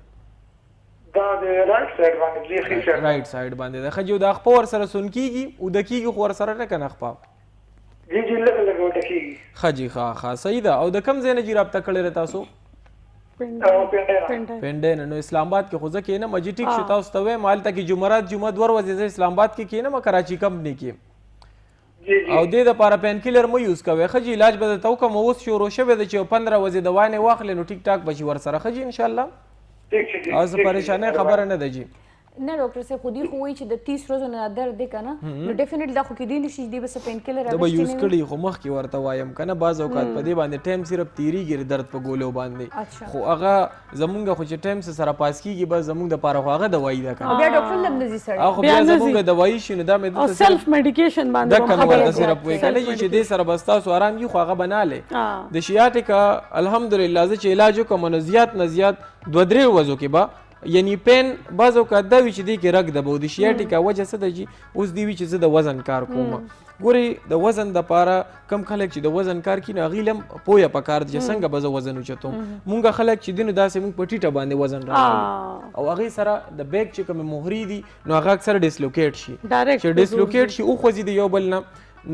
H: دا د رائټ سایډ باندې دی خېشه
E: رائټ سایډ باندې ده خاجي دا خپل ور سره سن کیږي او د کیږي خو ور سره نه کنه خپل
H: جی لګ وټکی
E: خاجي ها صحیح ده او د کم ځای نه جی رابطه کړی تاسو پنډه نو اسلام آباد کې خو ځکه نه مجټیک شو تاسو ته وې مال ته کې جمعرات جمعه ور ورځې اسلام آباد کې نه ما کراچي کمپنی کې او د لپاره پین کیلر مو یوز کوي خجی علاج به تو کوم اوس شروع شوه د 15 ورځې دوانه واخلې نو ټیک ټاک بشي ور سره خجی ان شاء الله او زه پریشانه خبره نه ده جی
A: نه ډاکټر صاحب خودي خو وایي چې د 30 ورځې نه درد دی کنه نو ډیفینټلی دا خو کې دی نشي دی بس پین کیلر
E: دا به یوز کړی خو مخ کې ورته وایم کنه بعض اوقات په دې باندې ټایم صرف تیریږي درد په ګولو باندې خو هغه زمونږ خو چې ټایم سره پاس کیږي بس زمونږ د پاره هغه دوايي ده کنه
A: بیا ډاکټر لم نزي سره
E: هغه بیا زمونږ دوايي شنو دا مې د
C: سیلف میډیکیشن باندې
E: خبره صرف وای کنه چې دې سره بس تاسو آرام یو خو هغه بناله د شیاټیکا الحمدلله چې علاج کوم نه زیات 2-3 ورځو کې با یعنی پین بعض اوقات دا وی چې دی کې رګ دبو د شیاټیکا وجه څه دی اوس دی وی چې زه د وزن کار کوم ګوري د وزن د پاره کم خلک چې د وزن کار کینې غیلم پوهه پکار دي څنګه به وزن اوچتو مونږ خلک چې دینو داسې مونږ پټیټه باندې وزن راوړي او هغه سره د بیک چې کوم مهری دي نو هغه اکثر ډیسلوکیټ شي چې ډیسلوکیټ شي او خوځي دی یو بل نه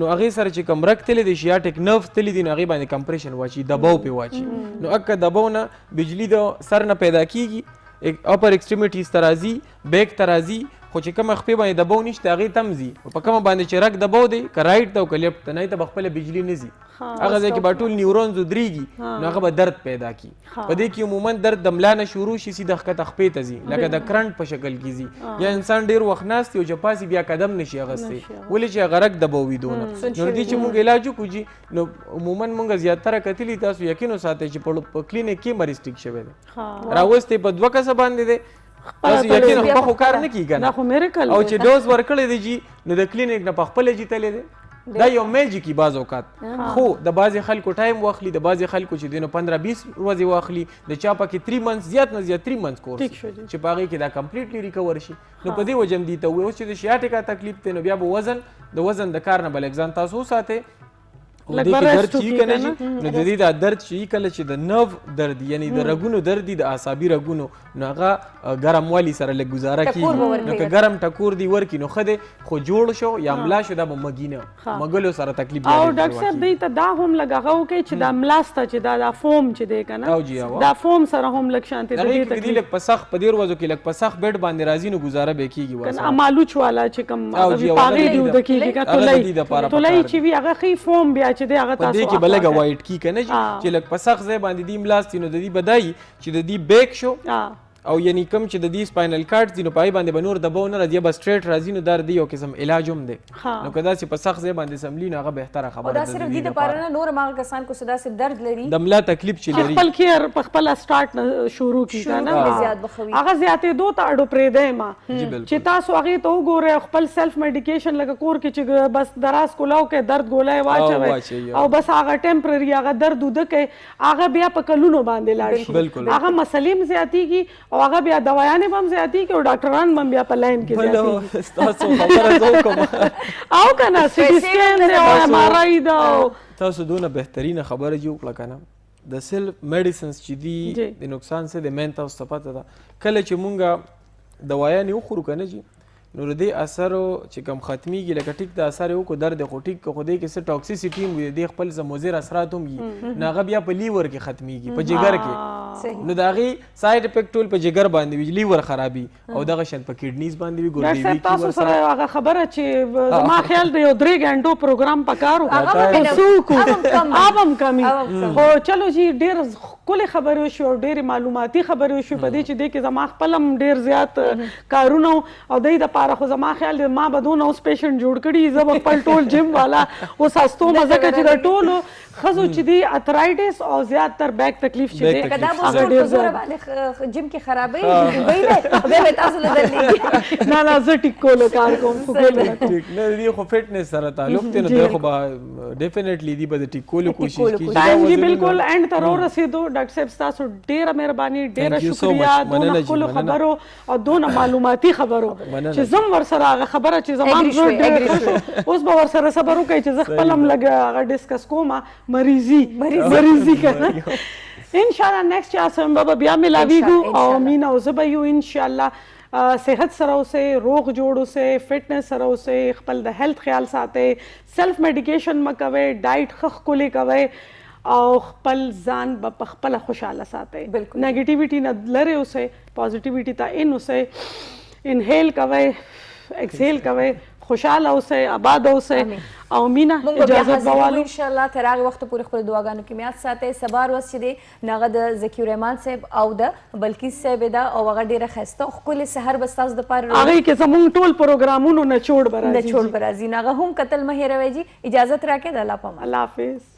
E: نو هغه سره چې کم رګ تل دي شیاټیک نرو تل دي نو هغه باندې کمپریشن واچي دباو په واچي نو اکه دباو نه بجلی د سر نه پیدا کیږي اپر ایکستریمیټیز ترازی بیک ترازی خو چې کوم خپې باندې دباو نشته هغه تمزي په کوم باندې چې رګ دباو دی که رائټ ته او که لیفت ته نه ته خپل بجلی نزي هغه ځای کې به ټول نیورونز ودرېږي نو هغه به درد پیدا کی په دې کې عموما درد د ملا نه شروع شي سیده ښکته خپې ته ځي لکه د کرنټ په شکل کې ځي یا انسان ډېر وخت ناست وي او چې پاسې بیا قدم نشي اخیستی ولې چې هغه رګ دباوي دونه نو دې چې موږ علاج وکړو جي نو عموما موږ زیاتره کتلي تاسو یقین وساتئ چې په کلینیک کې مریض ټیک شوی دی راوستې په 2 کسه باندې دی تاسو یقین خو کار نه کیږي
C: دا خو میریکل
E: او چې ډوز ورکړی دی جی نو د کلینیک نه په خپل جیتلې دی دا یو میجیکی باز اوقات خو د بعضی خلکو ټایم واخلي د بعضی خلکو چې دینو 15-20 ورځې واخلي د چا پکې 3 منث زیات نه زیات 3 منث کورس چې پاغي کې دا کمپلیټلی ریکور شي نو په دې وجم دي ته و چې د شیاټیکا تکلیف ته نو بیا به وزن د کار نه بل ځان تاسو ساته د درد چې کنه نو د دې د درد چې کله چې د نرو درد یعنی د رګونو درد د اعصابي رګونو نو هغه ګرموالي سره لږ گزاره کیږي نو که ګرم ټکور دی ورکی نو خده خو جوړ شو یا ملا شو د مګینه مګلو سره تکلیف
C: او ډاکټر صاحب دې ته دا هم لګاو کې چې دا ملاسته چې دا فوم چې دی کنه دا فوم سره هم لږ شانتي
E: دې ته لږ پسخ په ډیر وځو کې لږ پسخ بیډ باندې راځي نو گزاره به کیږي
C: واسه مالوچ والا چې کم پاغي دی د کیږي کا تولای چې وی هغه خي فوم بیا چې دی هغه تاسو
E: دې کې بلګه وایټ کی کنه چې لږ پسخ ځای باندې دی ملاستي نو د دې بدای چې د دې بیک شو او یعنی کم چې د دې سپاینل کارډ دي نو پای باندې بنور دباو نه راځي بس سټریټ راځي نو در دی یو قسم علاج هم دی نو کدا چې پسخ ځای باندې سملی نه هغه بهتره خبره ده
A: دا صرف دې لپاره نه نور ماغه کسان کو صدا سے درد لري
E: د ملا تکلیف چې لري
C: خپل کیر په خپل سٹارټ شروع کیږي نه
A: زیات بخوي
C: هغه زیاتې دوه ته اډو پرې دی ما چې تاسو هغه ته وګورئ خپل سیلف میډیکیشن لکه کور کې چې بس دراز کولاو کې درد ګولای واچوي او بس هغه ټمپرری هغه درد ود کې هغه بیا په کلونو باندې لاړ شي هغه مسلې زیاتېږي او هغه بیا دوايانې بم زیاتی کې او ډاکټران بم بیا په لاین کې زیاتی
E: تاسو خبره زو کوم
C: او کنه سی ټي سکین دی او ام ار آی دا
E: تاسو دونه بهترینه خبره جوړ کړه کنه د سیلف میډیسنز چې دی د نقصان څخه د مین تاسو پته ده کله چې مونږه دوايانې وخورو کنه جی نو د اثر چې کم ختميږي لکه ټیک د اثر یو کو درد خو ټیک خو دې کې څه ټاکسیسيټي وي د خپل زموزر اثرات هم وي ناغه بیا په لیور کې ختميږي په جګر کې نو د هغې سایډ افیکټ ټول په جګر باندې وي لیور خرابي او دغه شان په کډنیز باندې وي
C: ډاکټر صاحب تاسو سره هغه خبره چې زما خیال دی یو 3 غنټو پروګرام پکارو ابم کمی خو چلو جی ډېر ښکلې خبرې وشوې او ډېرې معلوماتي خبرې وشوې په دې چې دې کې زما خپل هم ډېر زیات کارونه او دې دپاره خو زما خیال دی ما به دونه اوس پیشنټ جوړ کړي زه به خپل ټول جیم والا اوس هستومه ځکه چې د ټولو ښځو چې دی اترایټس او زیاتتر بیک تکلیف چې دی
A: دا به ټول په زوره باندې جیم کې خرابوي ډوبۍ دی بیا به تاسو له درلېږي
C: نه نه زه ټیک کولو کار کوم خو ګولو نه کوم
E: نه دې خو فټنس سره تعلق دی نو دی خو به ډیفینیټلی دی به د ټیک کولو کوشش کیږي
C: ټایم جی بالکل اینډ ته ورسېدو ډاکټر صاحب ستاسو ډېره مهرباني ډېره شکریا دونه ښکلو خبرو او دونه معلوماتي خبرو چې زه هم ورسره هغه خبره چې زما هم زړه ډېر ښه شو اوس به ورسره صبر وکړئ چې زه خپل هم لږ هغه ډسکس کوم مریضي که نه انشاءالله نیکسټ چانس به بیا ملاویږو او مینه او زه به یو انشاءالله صحت سره اوسئ روغ جوړ اوسئ فټنس سره اوسئ خپل د هیلث خیال ساتئ سیلف میډیکیشن مه کوئ ډایټ ښه ښکلې کوئ او خپل ځان به په خپله خوشحاله ساتئ نیګیټیویټي نه لرې اوسئ پازیټیویټي ته ان اوسئ انهیل کوئ ایکسهیل کوئ خوشحاله اوسئ آباد اوسئ او مینه اجازه غواړو
A: ان شاء الله تر هغه وخت پورې خپل دعاګانو کې میاد ساتئ سبا ورځ چې دی هغه د ذکي الرحمن صاحب او د بلقیس صاحب ده او هغه ډېره ښایسته او ښکلې سحر به ستاسو دپاره
C: هغې کې زموږ ټول پروګرامونو نچوړ به راځي
A: نچوړ به راځي نو هغه هم کتل مه هېروئ جي اجازت راکړئ د الله په امان
C: الله حافظ